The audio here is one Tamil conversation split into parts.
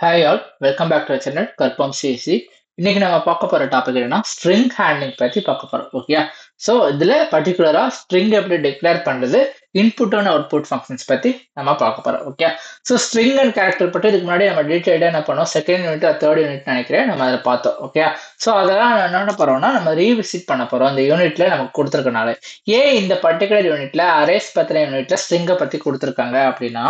Hi all welcome back to channel கற்பம் சிஎஸ்சி. இன்னைக்கு நம்ம பார்க்க போற டாபிக் என்னன்னா ஸ்ட்ரிங் ஹேண்ட்லிங் பத்தி பார்க்க போறோம். ஓகே, ஸோ இதுல பர்டிகுலரா ஸ்ட்ரிங் எப்படி டிக்ளேர் பண்றது, இன்புட் அண்ட் அவுட்புட் ஃபங்க்ஷன்ஸ் பத்தி நம்ம பார்க்க போறோம். Okay, so string and character பற்றி இதுக்கு முன்னாடி நம்ம டீடைல்டா என்ன பண்ணோம், செகண்ட் யூனிட் தேர்ட் யூனிட் நினைக்கிறேன் நம்ம அதை பார்த்தோம். ஓகே, ஸோ அதெல்லாம் என்ன போறோம்னா நம்ம ரீவிசிட் பண்ண போறோம் இந்த யூனிட்ல நமக்கு கொடுத்துருக்கனால. ஏன் இந்த பர்டிகுலர் யூனிட்ல அரேஸ் பத்தின யூனிட்ல ஸ்ட்ரிங்கை பத்தி கொடுத்துருக்காங்க அப்படின்னா,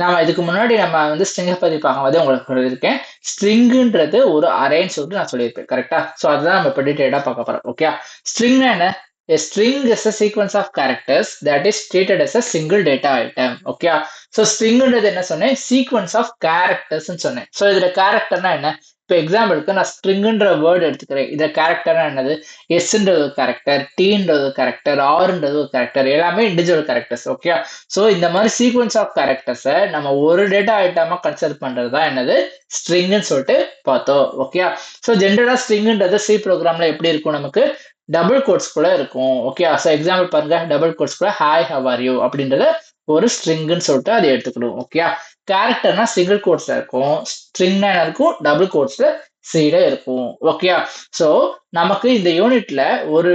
நாம இதுக்கு முன்னாடி நம்ம வந்து ஸ்ட்ரிங்கை பத்தி பார்க்கும்போது உங்களுக்கு சொல்லியிருக்கேன், ஸ்ட்ரிங்குன்றது ஒரு அரேன்னு சொல்லிட்டு நான் சொல்லியிருப்பேன். கரெக்டா? ஸோ அதுதான் நம்ம இப்போ டீடைல்டா பார்க்க போறோம். ஓகே, ஸ்ட்ரிங்னா என்ன? A string is a sequence of characters that is treated as a single data item. Okay, so stringன்றது என்ன சொன்னேன், sequence of characters சொன்னேன். ஸோ இதுல கேரக்டர்னா என்ன? இப்போ எக்ஸாம்பிளுக்கு நான் ஸ்ட்ரிங்குன்ற வேர்டு எடுத்துக்கிறேன். இதை கேரக்டர்னா என்னது? எஸ்ன்றது ஒரு கேரக்டர், டீன்றது ஒரு கேரக்டர், ஆர்ன்றது ஒரு கேரக்டர், எல்லாமே இண்டிவிஜுவல் கேரக்டர்ஸ். ஓகே, ஸோ இந்த மாதிரி சீக்வன்ஸ் ஆஃப் கேரக்டர்ஸை நம்ம ஒரு டேட்டா ஐட்டமா கன்சிடர் பண்றது தான் என்னது, ஸ்ட்ரிங்னு சொல்லிட்டு பார்த்தோம். ஓகே, ஸோ ஜென்ரலா ஸ்ட்ரிங்ன்றது சி ப்ரோக்ராம்ல எப்படி இருக்கும், நமக்கு டபுள் கோட்ஸ் கூட இருக்கும். ஓகே, ஸோ எக்ஸாம்பிள் பாருங்க, டபுள் கோட்ஸ் கூட ஹாய் ஹவ் ஆர் யூ அப்படின்றத ஒரு ஸ்ட்ரிங்னு சொல்லிட்டு அதை எடுத்துக்கணும். ஓகே, கேரக்டர்னா சிங்கிள் கோட்ஸ்ல இருக்கும், ஸ்ட்ரிங்னா என்ன இருக்கும், டபுள் கோட்ஸ்ல சீட இருக்கும். ஓகே, ஸோ நமக்கு இந்த யூனிட்ல ஒரு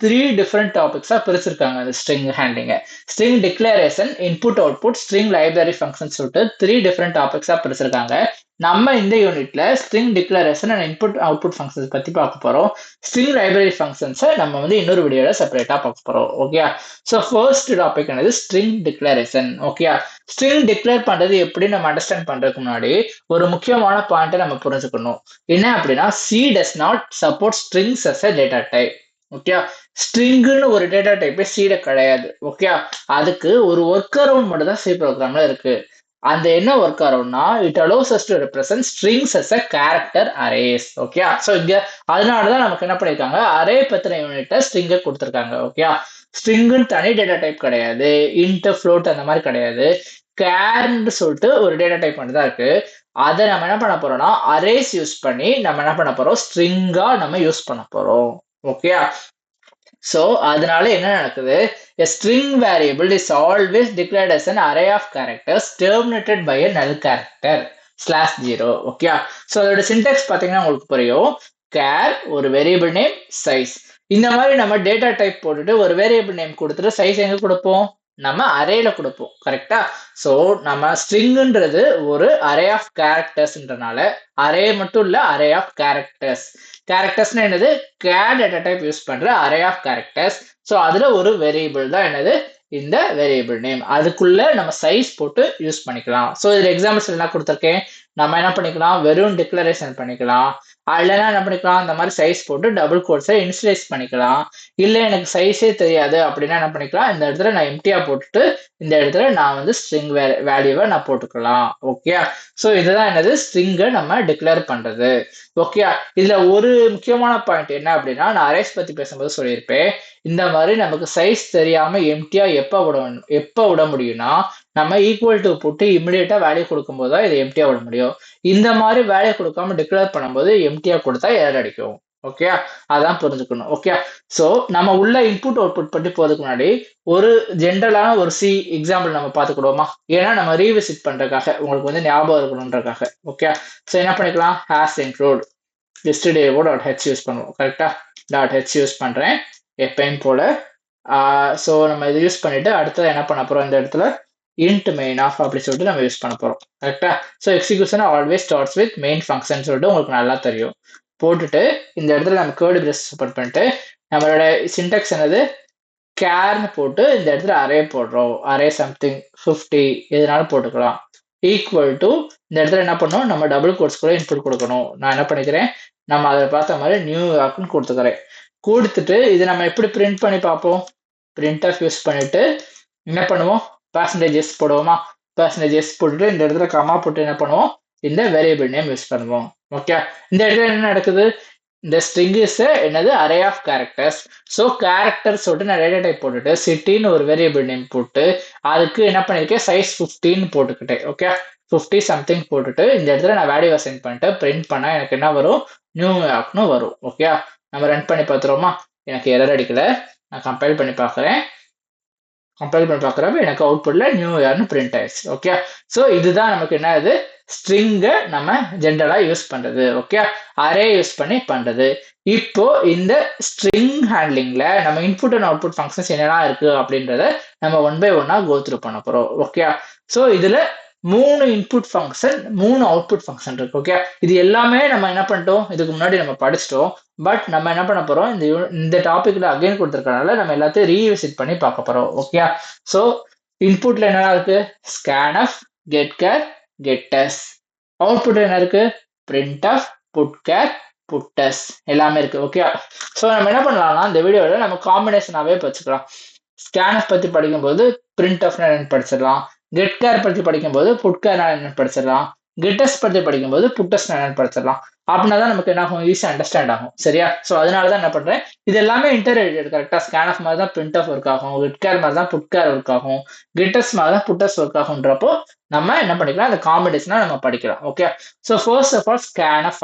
3 டிஃப்ரெண்ட் டாபிக்ஸா பிரிச்சிருக்காங்க இந்த string handling. String declaration, input output, string library function சொல்லிட்டு 3 டிஃப்ரெண்ட் டாபிக்ஸா பிரிச்சிருக்காங்க. நம்ம இந்த யூனிட்ல string declaration and input output functions பத்தி பார்க்க போறோம். ஸ்ட்ரிங் லைப்ரரி ஃபங்க்ஷன்ஸை நம்ம வந்து இன்னொரு வீடியோல செப்பரேட்டா பார்க்க போறோம். ஓகே, ஸோ ஃபர்ஸ்ட் டாபிக் என்னது, string declaration. Okay, string declare பண்றது எப்படி நம்ம அண்டர்ஸ்டாண்ட் பண்றதுக்கு முன்னாடி ஒரு முக்கியமான பாயிண்ட்டை நம்ம புரிஞ்சுக்கணும். என்ன அப்படின்னா, C does not support strings as a data type. Okay, ஸ்ட்ரிங்னு ஒரு டேட்டா டைப்பே சீட கிடையாது. ஓகே, அதுக்கு ஒரு ஒர்க் அரவுண்ட் மட்டும் தான் சி ப்ரோக்ராம்ல இருக்கு. அந்த என்ன ஒர்க் அரவுண்ட்னா, it allows us to represent strings as a character arrays. Okay, so இங்க அதனாலதான் நமக்கு என்ன பண்ணிருக்காங்க, அரே பத்தின யூனிட்டை ஸ்ட்ரிங்கை கொடுத்துருக்காங்க. ஓகே, ஸ்ட்ரிங்குன்னு தனி டேட்டா டைப் கிடையாது, இன்ட் ஃப்ளோட் அந்த மாதிரி கிடையாது, கேர்ன்னு சொல்லிட்டு ஒரு டேட்டா டைப் மட்டும் தான் இருக்கு. அதை நம்ம என்ன பண்ண போறோம்னா, அரேஸ் யூஸ் பண்ணி நம்ம என்ன பண்ண போறோம், ஸ்ட்ரிங்கா நம்ம யூஸ் பண்ண போறோம். ஓகே, ஸோ அதனால என்ன நடக்குது, a string variable is always declared as an array of characters terminated by a null character /0. Okay, so அதோட சின்டாக்ஸ் பார்த்தீங்கன்னா உங்களுக்கு புரியும். கேர் ஒரு வேரியபிள் நேம், சைஸ். இந்த மாதிரி நம்ம டேட்டா டைப் போட்டுட்டு ஒரு வேரியபிள் நேம் கொடுத்துட்டு சைஸ் எங்க கொடுப்போம், நம்ம அரேல கொடுப்போம். கரெக்டா? ஸோ நம்ம ஸ்ட்ரிங்குன்றது ஒரு அரே ஆஃப் கேரக்டர்ஸ்ன்றனால, அரே மட்டும் இல்ல, அரே ஆஃப் கேரக்டர்ஸ். கேரக்டர்ஸ்னா என்னது, கேர் டேட்டா டைப் யூஸ் பண்ற அரே ஆஃப் கேரக்டர்ஸ். ஸோ அதுல ஒரு வேரியபிள் தான் என்னது, இந்த வேரியபிள் நேம். அதுக்குள்ள நம்ம சைஸ் போட்டு யூஸ் பண்ணிக்கலாம். ஸோ இதுல எக்ஸாம்பிள்ஸ் எல்லாம் கொடுத்துருக்கேன். நம்ம என்ன பண்ணிக்கலாம், வெறும் டிக்ளரேஷன் பண்ணிக்கலாம், இல்லைன்னா என்ன பண்ணிக்கலாம், இந்த மாதிரி சைஸ் போட்டு டபுள் கோட்ஸை இனிஷியலைஸ் பண்ணிக்கலாம். இல்லை எனக்கு சைஸே தெரியாது அப்படின்னா என்ன பண்ணிக்கலாம், இந்த இடத்துல நான் எம்டியா போட்டுட்டு இந்த இடத்துல நான் வந்து ஸ்ட்ரிங் வேல்யூவை நான் போட்டுக்கலாம். ஓகே, ஸோ இதுதான் என்னது, ஸ்ட்ரிங்கை நம்ம டிக்ளேர் பண்றது. ஓகே, இதுல ஒரு முக்கியமான பாயிண்ட் என்ன அப்படின்னா, நான் அரேஸ் பத்தி பேசும்போது சொல்லியிருப்பேன், இந்த மாதிரி நமக்கு சைஸ் தெரியாம எம்டியா எப்ப விட முடியும்னா, நம்ம ஈக்குவல் டு போட்டு இமிடியேட்டா வேல்யூ கொடுக்கும்போது தான் இது எம்டியா விட முடியும். இந்த மாதிரி வேல்யூ கொடுக்காம டிக்ளேர் பண்ணும்போது எம்டியா கொடுத்தா எரர் அடிக்கும். ஓகே, அதான் புரிஞ்சுக்கணும். ஓகே, ஸோ நம்ம உள்ள இன்புட் அவுட்புட் பற்றி போறதுக்கு முன்னாடி ஒரு ஜென்ரலான ஒரு சி எக்ஸாம்பிள் நம்ம பார்த்துக்கிடுவோமா, ஏன்னா நம்ம ரீவிசிட் பண்றதுக்காக, உங்களுக்கு வந்து ஞாபகம் இருக்கணுன்றதுக்காக. ஓகே, ஸோ என்ன பண்ணிக்கலாம், ஹேஸ் இன்க்ளூட் yesterday-ஓ .h யூஸ் பண்ணுவோம். கரெக்டா? .h யூஸ் பண்றேன் எப்பயும் போல. ஸோ நம்ம இதை யூஸ் பண்ணிட்டு அடுத்தது என்ன பண்ண போறோம், இந்த இடத்துல int main of அப்படி சொல்லிட்டு நம்ம யூஸ் பண்ண போறோம். கரெக்டா? So execution always starts with main function சொல்லிட்டு உங்களுக்கு நல்லா தெரியும். போட்டுட்டு இந்த இடத்துல நம்ம கேர்டு பிரேஸ் சப்போர்ட் பண்ணிட்டு நம்மளோட சின்டாக்ஸ் என்னது, கேர்னு போட்டு இந்த இடத்துல அரே போடுறோம். அரே சம்திங் 50 எதுனாலும் போட்டுக்கலாம். ஈக்குவல் டு இந்த இடத்துல என்ன பண்ணணும், நம்ம டபுள் கோட்ஸ் கூட இன்புட் கொடுக்கணும். நான் என்ன பண்ணிக்கிறேன், நம்ம அதை பார்த்த மாதிரி நியூயார்க்னு கொடுத்துக்கிறேன். கொடுத்துட்டு இது நம்ம எப்படி பிரிண்ட் பண்ணி பார்ப்போம், பிரிண்ட் ஆஃப் யூஸ் பண்ணிட்டு என்ன பண்ணுவோம், பர்சன்டேஜஸ் போடுவோமா, பர்சன்டேஜஸ் போட்டுட்டு இந்த இடத்துல கமா போட்டு என்ன பண்ணுவோம், இந்த வேரியபிள் நேம் யூஸ் பண்ணுவோம். ஓகே, இந்த இடத்துல என்ன நடக்குது, இந்த ஸ்ட்ரிங் இஸ் என்னது, array of characters. So character சொல்லிட்டு நான் டேட்டா டைப் போட்டுட்டு சிட்டின்னு ஒரு வேரியபிள் நேம் போட்டு அதுக்கு என்ன பண்ணிருக்கேன், சைஸ் 15 போட்டுக்கிட்டேன். ஓகே, 50 சம்திங் போட்டுட்டு இந்த இடத்துல நான் வேல்யூ அசைன் பண்ணிட்டு பிரிண்ட் பண்ணா எனக்கு என்ன வரும், நியூயார்க்னு வரும். ஓகே, நம்ம ரன் பண்ணி பார்த்துருவோமா, எனக்கு எரர் அடிக்கல. நான் கம்பைல் பண்ணி பார்க்குறேன். கம்பைல் பண்ணி பார்க்குறப்ப எனக்கு அவுட்புட்ல நியூ இயர்னு பிரிண்ட் ஆயிடுச்சு. ஓகே, ஸோ இதுதான் நமக்கு என்ன, இது ஸ்ட்ரிங்கை நம்ம ஜென்ரலா யூஸ் பண்றது. ஓகே, அரே யூஸ் பண்ணி பண்றது. இப்போ இந்த ஸ்ட்ரிங் ஹேண்ட்லிங்ல நம்ம இன்புட் அண்ட் அவுட்புட் ஃபங்க்ஷன்ஸ் என்னெல்லாம் இருக்கு அப்படின்றத நம்ம ஒன் பை ஒன்னா கோ த்ரூ பண்ண போறோம். ஓகே, ஸோ இதுல 3 இன்புட் ஃபங்க்ஷன் 3 அவுட்புட் ஃபங்க்ஷன் இருக்கு. ஓகே, இது எல்லாமே நம்ம என்ன பண்ணிட்டோம், இதுக்கு முன்னாடி நம்ம படிச்சிட்டோம். பட் நம்ம என்ன பண்ண போறோம், இந்த டாபிக்ல அகைன் கொடுத்துருக்கனால நம்ம எல்லாத்தையும் ரீவிசிட் பண்ணி பார்க்க போறோம். ஓகே, ஸோ இன்புட்ல என்ன இருக்கு, scanf, getchar, getters. அவுட்புட் என்ன இருக்கு, printf, putchar, putters எல்லாமே இருக்கு. ஓகே, ஸோ நம்ம என்ன பண்ணலாம்னா இந்த வீடியோவில் நம்ம காம்பினேஷனாகவே வச்சுக்கலாம். scanf பத்தி படிக்கும்போது printf என்னன்னு படிச்சிடலாம், getchar பத்தி படிக்கும்போது putchar என்னன்னு படிச்சிடலாம், getters பத்தி படிக்கும்போது putters என்னன்னு படிச்சிடலாம். அப்படின்னா தான் நமக்கு என்ன ஆகும், ஈஸியாக அண்டர்ஸ்டாண்ட் ஆகும். சரியா, ஸோ அதனால தான் என்ன பண்றேன், இது எல்லாமே இன்டர்ரிலேட்டட். கரெக்டா, scanf மாதிரி தான் printf ஒர்க் ஆகும், getchar மாதிரி தான் putchar ஒர்க் ஆகும், getters மாதிரி தான் putters ஒர்க் ஆகுன்றப்போ நம்ம என்ன பண்ணிக்கலாம், அந்த காம்பினேஷனா நம்ம படிக்கலாம். Okay, so first of all scanf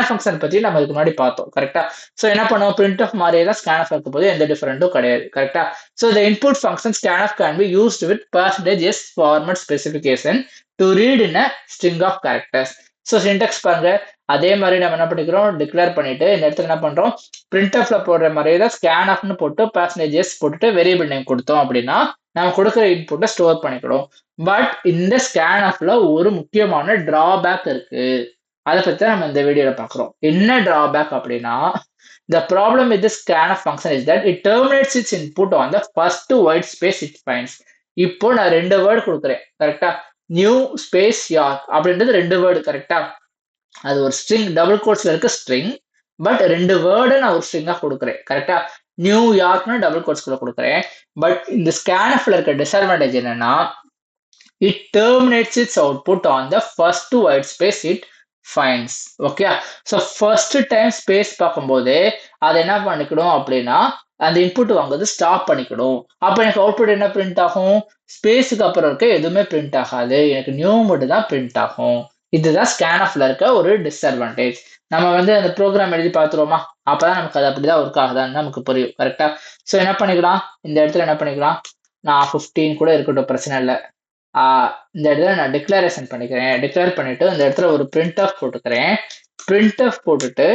function பத்தி நம்ம இதுக்கு முன்னாடி பார்த்தோம். கரெக்டா, ஸோ என்ன பண்ணுவோம், printf மாதிரியே தான் scanf இருக்கும் போது எந்த டிஃபரெண்ட்டும் கிடையாது. கரெக்டா, so the input function scanf can be used with %s format specification to read in a string of characters. So Sintex பாருங்க, அதே மாதிரி நம்ம என்ன பண்ணிக்கிறோம், டிக்ளேர் பண்ணிட்டு இந்த இடத்துல என்ன பண்றோம், printfல போடுற மாதிரியே தான் scanfனு போட்டு %s போட்டுட்டு வேரியபிள் நேம் கொடுத்தோம் அப்படின்னா நம்ம கொடுக்குற இன்புட்டை ஸ்டோர் பண்ணிக்கிறோம். பட் இந்த scanfல ஒரு முக்கியமான டிராபேக் இருக்கு, அதை பத்தி நம்ம இந்த வீடியோல பாக்குறோம். என்ன டிராபேக் அப்படின்னா, the problem with this scanf function is that it terminates its input on the first white space it finds. இப்போ நான் 2 வேர்டு கொடுக்குறேன். கரெக்டா, நியூ ஸ்பேஸ் யார்க் அப்படின்றது 2 வேர்டு. கரெக்டா, அது ஒரு ஸ்ட்ரிங், டபுள் கோட்ஸ்ல இருக்க ஸ்ட்ரிங். பட் 2 வேர்டு நான் ஒரு ஸ்ட்ரிங்கா கொடுக்குறேன். கரெக்டா, நியூ யார்க்னு டபுள் கோட்ஸ்குள்ள கொடுக்குறேன். பட் இந்த scanfல இருக்க டிஸ்அட்வான்டேஜ் என்னன்னா, it terminates its output on the first white space it finds. Okay, so first time space பார்க்கும்போது அதை என்ன பண்ணிக்கணும் அப்படின்னா, அந்த இன்புட் வாங்குறது ஸ்டாப் பண்ணிக்கணும். அப்போ எனக்கு அவுட்புட் என்ன பிரிண்ட் ஆகும், ஸ்பேஸுக்கு அப்புறம் இருக்க எதுவுமே பிரிண்ட் ஆகாது, எனக்கு நியூ மட்டும் தான் பிரிண்ட் ஆகும். இதுதான் scanfல இருக்க ஒரு டிஸ்அட்வான்டேஜ். நம்ம அந்த ப்ரோக்ராம் எழுதி பார்த்துருவோமா, அப்பதான் நமக்கு அது அப்படிதான் ஒர்க் ஆகுதான்னு நமக்கு புரியும். கரெக்டா, ஸோ என்ன பண்ணிக்கலாம், இந்த இடத்துல என்ன பண்ணிக்கலாம், நான் 15 கூட இருக்கட்டும், பிரச்சனை இல்லை. இந்த இடத்துல நான் டிக்ளரேஷன் பண்ணிக்கிறேன். டிக்ளேர் பண்ணிட்டு இந்த இடத்துல ஒரு printf போட்டுக்கிறேன். printf போட்டுட்டு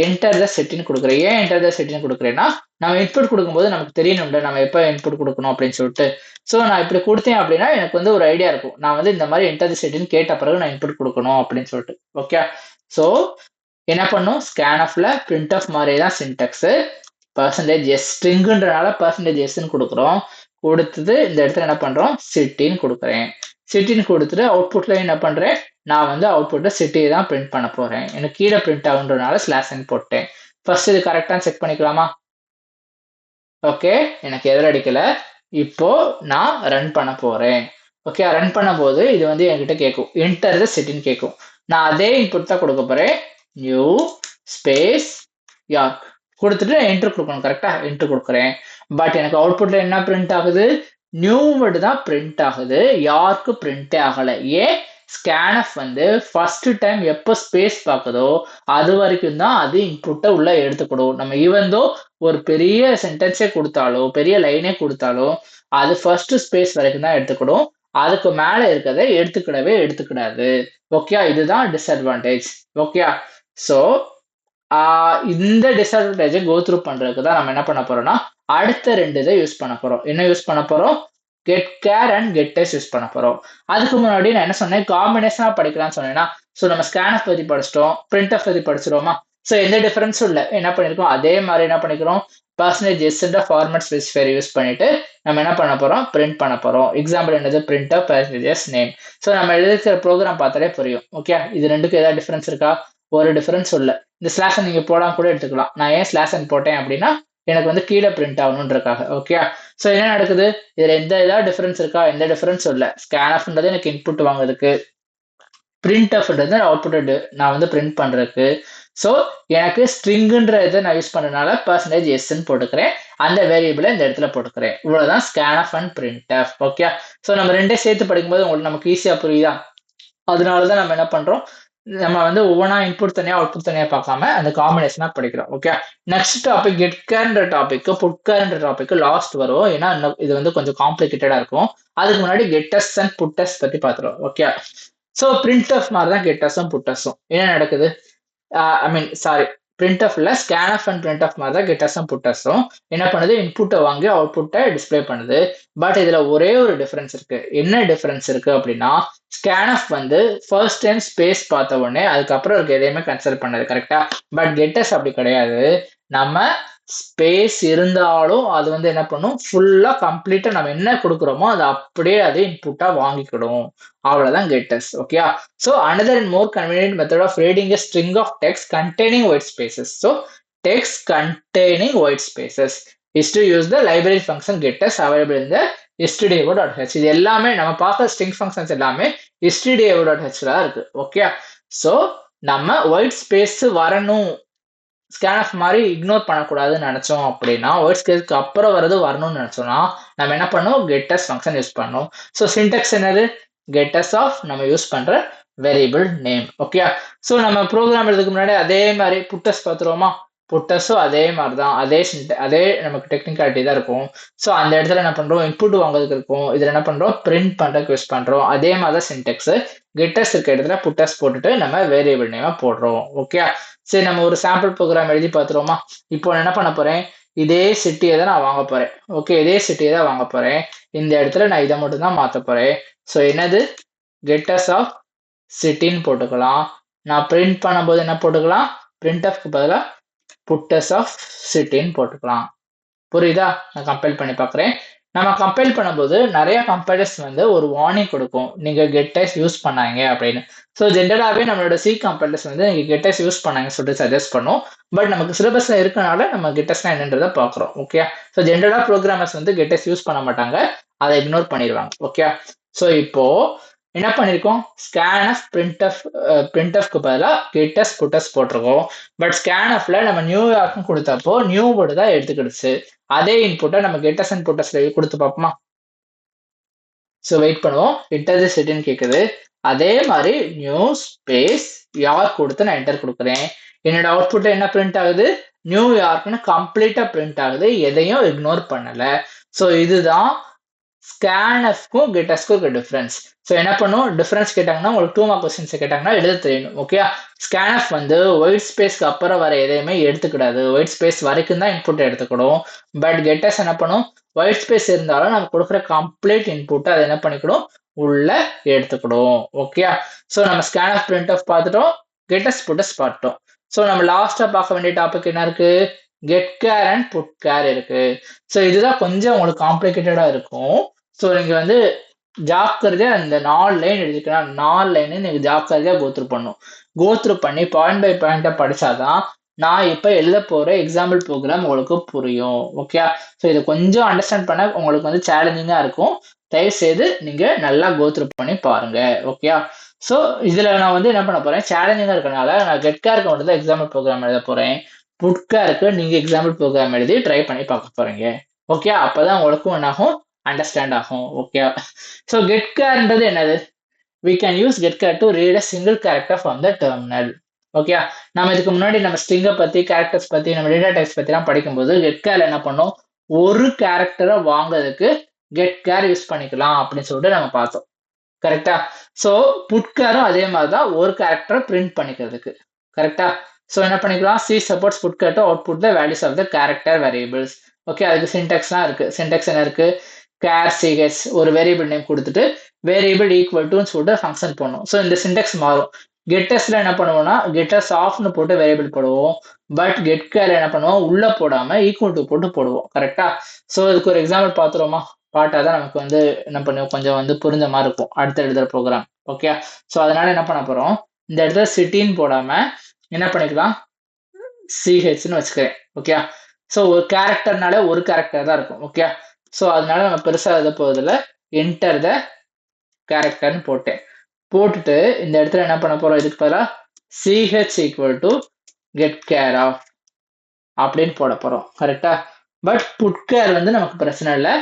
என்டர் த செட்னு கொடுக்குறேன். ஏன் என்டர் த செட்னு கொடுக்குறேன்னா, நம்ம இன்புட் கொடுக்கும்போது நமக்கு தெரியணும்ல நம்ம எப்போ இன்புட் கொடுக்கணும் அப்படின்னு சொல்லிட்டு. ஸோ நான் இப்படி கொடுத்தேன் அப்படின்னா எனக்கு ஒரு ஐடியா இருக்கும், நான் இந்த மாதிரி என்டர் த செட்னு கேட்ட பிறகு நான் இன்புட் கொடுக்கணும் அப்படின்னு சொல்லிட்டு. ஓகே, ஸோ என்ன பண்ணும், scanfல printf மாதிரியே தான் சின்டெக்ஸ். %s ஸ்ட்ரிங்குன்றனால %sன்னு கொடுக்குறோம். கொடுத்தது இந்த இடத்துல என்ன பண்றோம், சிட்டின்னு கொடுக்குறேன். சிட்டின்னு கொடுத்துட்டு அவுட்புட்ல என்ன பண்றேன், நான் அவுட்புட்ல சிட்டியை தான் பிரிண்ட் பண்ண போறேன். எனக்கு கீழே பிரிண்ட் ஆகுன்றனால /n போட்டேன். ஃபர்ஸ்ட் இது கரெக்டான்னு செக் பண்ணிக்கலாமா. ஓகே, எனக்கு எதிர அடிக்கல. இப்போ நான் ரன் பண்ண போறேன். ஓகே, ரன் பண்ணும்போது இது என்கிட்ட கேட்கும், என்டர் த செட்னு கேட்கும். நான் அதே இன்புட் தான் கொடுக்க போறேன், நியூ ஸ்பேஸ் யார்க் கொடுத்துட்டு என்டர் கொடுக்கணும். கரெக்டா, என்டர் கொடுக்குறேன். பட் எனக்கு அவுட்புட்ல என்ன பிரிண்ட் ஆகுது, நியூ வேர்டு தான் பிரிண்ட் ஆகுது, யாருக்கு பிரிண்டே ஆகல. ஏன், scanf ஃபர்ஸ்ட் டைம் எப்போ ஸ்பேஸ் பார்க்குதோ அது வரைக்கும் தான் அது இன்புட்டை உள்ள எடுத்துக்கிடும். நம்ம ஈவந்தோ ஒரு பெரிய சென்டென்ஸே கொடுத்தாலோ பெரிய லைனே கொடுத்தாலோ அது ஃபர்ஸ்ட் ஸ்பேஸ் வரைக்கும் தான் எடுத்துக்கிடும், அதுக்கு மேல இருக்கிறத எடுத்துக்கிடாது. ஓகே, இதுதான் டிஸ்அட்வான்டேஜ். ஓகே, ஸோ இந்த டிஸ்அட்வான்டேஜை கோ த்ரூ பண்றதுக்கு தான் நம்ம என்ன பண்ண போறோம்னா, அடுத்த 2 இதை யூஸ் பண்ண போறோம். என்ன யூஸ் பண்ண போறோம், getchar and getters யூஸ் பண்ண போறோம். அதுக்கு முன்னாடி நான் என்ன சொன்னேன், காம்பினேஷனா படிக்கலாம்னு சொன்னேன்னா, ஸோ நம்ம scanf பத்தி படிச்சிட்டோம், printf பத்தி படிச்சிருவோமா. ஸோ எந்த டிஃபரன்ஸும் இல்லை, என்ன பண்ணிருக்கோம் அதே மாதிரி என்ன பண்ணிக்கிறோம், %s ஃபார்மேட் ஸ்பெசிஃபையர் யூஸ் பண்ணிட்டு நம்ம என்ன பண்ண போறோம், பிரிண்ட் பண்ண போறோம். எக்ஸாம்பிள் என்னது, printf %s நேம். ஸோ நம்ம எழுதிக்கிற ப்ரோக்ராம் பார்த்தாலே புரியும். ஓகே, இது ரெண்டுக்கும் ஏதாவது டிஃபரன்ஸ் இருக்கா, ஒரு டிஃபரன்ஸ் இல்லை. இந்த ஸ்லாஷன் நீங்க போடாம கூட எடுத்துக்கலாம். நான் ஏன் ஸ்லாஷன் போட்டேன் அப்படின்னா எனக்கு கீழே பிரிண்ட் ஆகணுன்றக்காக. ஓகே, ஸோ என்ன நடக்குது, இதுல ஏதாவது டிஃபரன்ஸ் இருக்கா, எந்த டிஃபரன்ஸும் இல்லை. scanfன்றது எனக்கு இன்புட் வாங்குறதுக்கு, printfன்றது அவுட்புட் நான் பிரிண்ட் பண்றதுக்கு. ஸோ எனக்கு ஸ்ட்ரிங்குன்ற இதை நான் யூஸ் பண்ணனால %s போட்டுக்கிறேன், அந்த வேரியபிளை இந்த இடத்துல போட்டுக்கிறேன். இவ்வளவுதான் scanf and printf. Okay, so நம்ம ரெண்டையும் சேர்த்து படிக்கும்போது உங்களுக்கு நமக்கு ஈஸியா புரியுதா. அதனாலதான் நம்ம என்ன பண்றோம், நம்ம ஒவ்வொன்றா இன்புட் தனியா அவுட்புட் தனியா பார்க்காம அந்த காம்பினேஷனா படிக்கிறோம். Okay, next topic getchar topic, putchar topic last வரும். ஏன்னா இது கொஞ்சம் காம்ப்ளிகேட்டடா இருக்கும். அதுக்கு முன்னாடி getters and putters பத்தி பார்த்துருவோம். ஓகே, ஸோ printf மாதிரி தான் கெட்டஸும் புட்டஸும் என்ன நடக்குது, ஐ மீன் சாரி, printf இல்ல scanf அண்ட் printf மாதிரி தான் கெட்டஸும் புட்டஸும் என்ன பண்ணுது, இன்புட்டை வாங்கி அவுட்புட்டை டிஸ்ப்ளே பண்ணுது. பட் இதுல ஒரே ஒரு டிஃபரன்ஸ் இருக்கு. என்ன டிஃபரன்ஸ் இருக்கு அப்படின்னா, scanf வந்து ஃபர்ஸ்ட் டைம் ஸ்பேஸ் பார்த்த உடனே அதுக்கப்புறம் இருக்க எதையுமே கன்சிடர் பண்ணது, கரெக்டா? பட் கெட்டஸ் அப்படி கிடையாது. நம்ம ஸ்பேஸ் இருந்தாலும் அது வந்து என்ன பண்ணும், ஃபுல்லா கம்ப்ளீட்டா நம்ம என்ன கொடுக்குறோமோ அதை அப்படியே அது இன்புட்டா வாங்கிக்கிடும். அவ்வளவுதான் gets. Okay. So another and more convenient method of reading a string of text containing white spaces. So text containing white spaces is to use the library function getters available in the stdio.h. இது எல்லாமே நம்ம பார்க்க string functions எல்லாமே stdio.h தான் இருக்கு. ஓகே. ஸோ நம்ம ஒயிட் ஸ்பேஸ் வரணும், ஸ்கேன்எஃப் மாதிரி இக்னோர் பண்ணக்கூடாதுன்னு நினைச்சோம் அப்படின்னா, ஒயிட் ஸ்பேஸ்க்கு அப்புறம் வரது வரணும்னு நினைச்சோம்னா நம்ம என்ன பண்ணோம், கெட்டஸ் ஃபங்க்ஷன் யூஸ் பண்ணோம். ஸோ சின்டெக்ஸ் என்னது, கெட்டஸ் ஆஃப் நம்ம யூஸ் பண்ற வேரியபிள் நேம். ஓகே. ஸோ நம்ம ப்ரோக்ராம் எழுதுக்கு முன்னாடி அதே மாதிரி புட்டஸ் பார்த்துருவோமா, புட்டஸும் அதே மாதிரி தான், அதே நமக்கு டெக்னிக்காலிட்டி தான் இருக்கும். ஸோ அந்த இடத்துல என்ன பண்றோம், இன்புட் வாங்குறதுக்கு இருக்கும், இதில் என்ன பண்றோம், பிரிண்ட் பண்றதுக்கு யூஸ் பண்றோம். அதே மாதிரி தான் சின்டெக்ஸ், கெட்டஸ் இருக்க இடத்துல புட்டஸ் போட்டுட்டு நம்ம வேரியபிள் நேமா போடுறோம். ஓகே. சரி, நம்ம ஒரு சாம்பிள் ப்ரோக்ராம் எழுதி பார்த்துருவோமா. இப்போ நான் என்ன பண்ண போறேன், இதே சிட்டியை தான் நான் வாங்க போறேன். ஓகே, இதே சிட்டியை தான் வாங்க போறேன். இந்த இடத்துல நான் இதை மட்டும் தான் மாற்ற போறேன். ஸோ என்னது, கெட்டஸ் ஆஃப் சிட்டின்னு போட்டுக்கலாம். நான் பிரிண்ட் பண்ணும்போது என்ன போட்டுக்கலாம், printfக்கு பதிலாக புட்டஸ் ஆஃப் சிட்டின்னு போட்டுக்கலாம். புரியுதா? நான் கம்பைல் பண்ணி பார்க்குறேன். நம்ம கம்பைல் பண்ணும்போது நிறைய கம்பைலர்ஸ் வந்து ஒரு வார்னிங் கொடுக்கும், நீங்க கெட்டஸ் யூஸ் பண்ணாங்க அப்படின்னு. ஸோ ஜென்ரலாகவே நம்மளோட சி கம்பைலர்ஸ் வந்து நீங்க கெட்டஸ் யூஸ் பண்ணாங்க சொல்லிட்டு சஜஸ்ட் பண்ணும். பட் நமக்கு சிலபஸ்ல இருக்கனால நம்ம கெட்டஸ்னா என்னன்றதை பார்க்குறோம். ஓகே. ஸோ ஜென்ரலாக ப்ரோக்ராமர்ஸ் வந்து கெட்டஸ் யூஸ் பண்ண மாட்டாங்க, அதை இக்னோர் பண்ணிடுவாங்க. ஓகே. ஸோ இப்போ என்ன பண்ணிருக்கோம், scanf printfக்கு பதிலாக கெட்டஸ் புட்டஸ் போட்டிருக்கோம். பட் scanfல நம்ம நியூயார்க்னு கொடுத்தப்போ நியூ வேர்டு தான் எடுத்துக்கிடுச்சு. அதே இன்புட்டை நம்ம கெட்டஸ் அண்ட் புட்டஸ்ல கொடுத்து பார்ப்போமா. ஸோ வெயிட் பண்ணுவோம், இன்டர் தி சிட்டின்னு கேட்குது. அதே மாதிரி நியூ ஸ்பேஸ் யார்க் கொடுத்து நான் என்டர் கொடுக்குறேன். என்னோட அவுட்புட்ல என்ன பிரிண்ட் ஆகுது, நியூயார்க்னு கம்ப்ளீட்டா பிரிண்ட் ஆகுது, எதையும் இக்னோர் பண்ணல. ஸோ இதுதான் ஸ்கேன்எஃப்க்கும் கெட்டஸ்க்கும் இருக்க டிஃபரன்ஸ். ஸோ என்ன பண்ணும், டிஃபரன்ஸ் கேட்டாங்கன்னா உங்களுக்கு 2 மார்க் கொஸ்டின்ஸ் கேட்டாங்கன்னா எழுத தெரியணும். ஓகே. ஸ்கேன்எஃப் வந்து ஒயிட் ஸ்பேஸ்க்கு அப்புறம் வர எதையுமே எடுத்துக்கிடாது, ஒயிட் ஸ்பேஸ் வரைக்கும் தான் இன்புட் எடுத்துக்கிடும். பட் கெட்டஸ் என்ன பண்ணும், ஒயிட் ஸ்பேஸ் இருந்தாலும் நம்ம கொடுக்குற கம்ப்ளீட் இன்புட் அதை என்ன பண்ணிக்கிடும், உள்ள எடுத்துக்கிடும். ஓகே. ஸோ நம்ம ஸ்கேன்எஃப் printf பார்த்துட்டோம், கெட்டஸ் புட்டஸ் பார்த்துட்டோம். ஸோ நம்ம லாஸ்டா பார்க்க வேண்டிய டாபிக் என்ன இருக்கு, கெட் கேர் அண்ட் புட் கேர் இருக்கு. ஸோ இதுதான் கொஞ்சம் உங்களுக்கு காம்ப்ளிகேட்டடா இருக்கும். ஸோ நீங்க வந்து ஜாக்கிரதையா அந்த 4 லைன் எழுதிக்கலாம், 4 லைன் நீங்க ஜாக்கிரதையா கோத்ரூ பண்ணும். கோத்ரூ பண்ணி பாயிண்ட் பை பாயிண்டா படிச்சாதான் நான் இப்ப எழுத போற எக்ஸாம்பிள் ப்ரோக்ராம் உங்களுக்கு புரியும். ஓகே. ஸோ இதை கொஞ்சம் அண்டர்ஸ்டாண்ட் பண்ண உங்களுக்கு வந்து சேலஞ்சிங்கா இருக்கும். தயவு செய்து நீங்க நல்லா கோத்ரூ பண்ணி பாருங்க. ஓகே. ஸோ இதுல நான் வந்து என்ன பண்ண போறேன், சேலஞ்சிங்கா இருக்கனால நான் கெட் கேருக்கு மட்டும் தான் எக்ஸாம்பிள் ப்ரோக்ராம் எழுத போறேன். புட்காருக்கு நீங்க எக்ஸாம்பிள் ப்ரோக்ராம் எழுதி ட்ரை பண்ணி பார்க்க போறீங்க. ஓகே. அப்பதான் உங்களுக்கும் என்ன ஆகும், அண்டர்ஸ்டாண்ட் ஆகும். ஓகே. ஸோ கெட்கார்ன்றது என்னது, we can use getchar to read a single character from the terminal. Okay. நம்ம இதுக்கு முன்னாடி நம்ம ஸ்ட்ரிங்கை பத்தி, கேரக்டர்ஸ் பத்தி, நம்ம டேட்டா டைப்ஸ் பத்தி எல்லாம் படிக்கும்போது கெட்கார்ல என்ன பண்ணோம், ஒரு கேரக்டரை வாங்குறதுக்கு கெட்கார் யூஸ் பண்ணிக்கலாம் அப்படின்னு சொல்லிட்டு நம்ம பார்த்தோம். கரெக்டா? ஸோ புட்காரும் அதே மாதிரி தான், ஒரு கேரக்டரை பிரிண்ட் பண்ணிக்கிறதுக்கு. கரெக்டா? ஸோ என்ன பண்ணிக்கலாம், C supports putchar to output the values of the character variables. Okay. அதுக்கு சின்டெக்ஸ்லாம் இருக்கு. சின்டெக்ஸ் என்ன இருக்கு, கேர் சிஹெச் ஒரு வேரியபிள் நேம் கொடுத்துட்டு வேரியபிள் ஈக்குவல் டுன்னு சொல்லிட்டு ஃபங்க்ஷன் பண்ணும். ஸோ இந்த சின்டெக்ஸ் மாறும். கெட்டஸ்ல என்ன பண்ணுவோம்னா கெட்டஸ் ஆஃப்னு போட்டு வேரியபிள் போடுவோம். பட் கெட்கேர்ல என்ன பண்ணுவோம், உள்ள போடாம ஈக்குவல் டு போட்டு போடுவோம். கரெக்டா? ஸோ இதுக்கு ஒரு எக்ஸாம்பிள் பார்த்துருவோமா, பார்த்தாதான் நமக்கு வந்து என்ன பண்ணுவோம், கொஞ்சம் வந்து புரிஞ்ச மாதிரி இருக்கும் அடுத்த எழுதுற ப்ரோக்ராம். ஓகே. ஸோ அதனால என்ன பண்ண போறோம், இந்த இடத்துல சிட்டின்னு போடாம என்ன பண்ணிக்கலாம், சிஹெச்னு வச்சுக்கிறேன். ஓகே. ஸோ ஒரு கேரக்டர்னால ஒரு கேரக்டர் தான் இருக்கும். ஓகே. ஸோ அதனால நம்ம பெருசா எழுத போறதுல என்டர் த கேரக்டர்னு போட்டுட்டு இந்த இடத்துல என்ன பண்ண போறோம், இதுக்கு பதிலாக ch equal to get care of அப்படின்னு போட போறோம். கரெக்டா? பட் புட்கேர் வந்து நமக்கு பிரச்சனை இல்லை.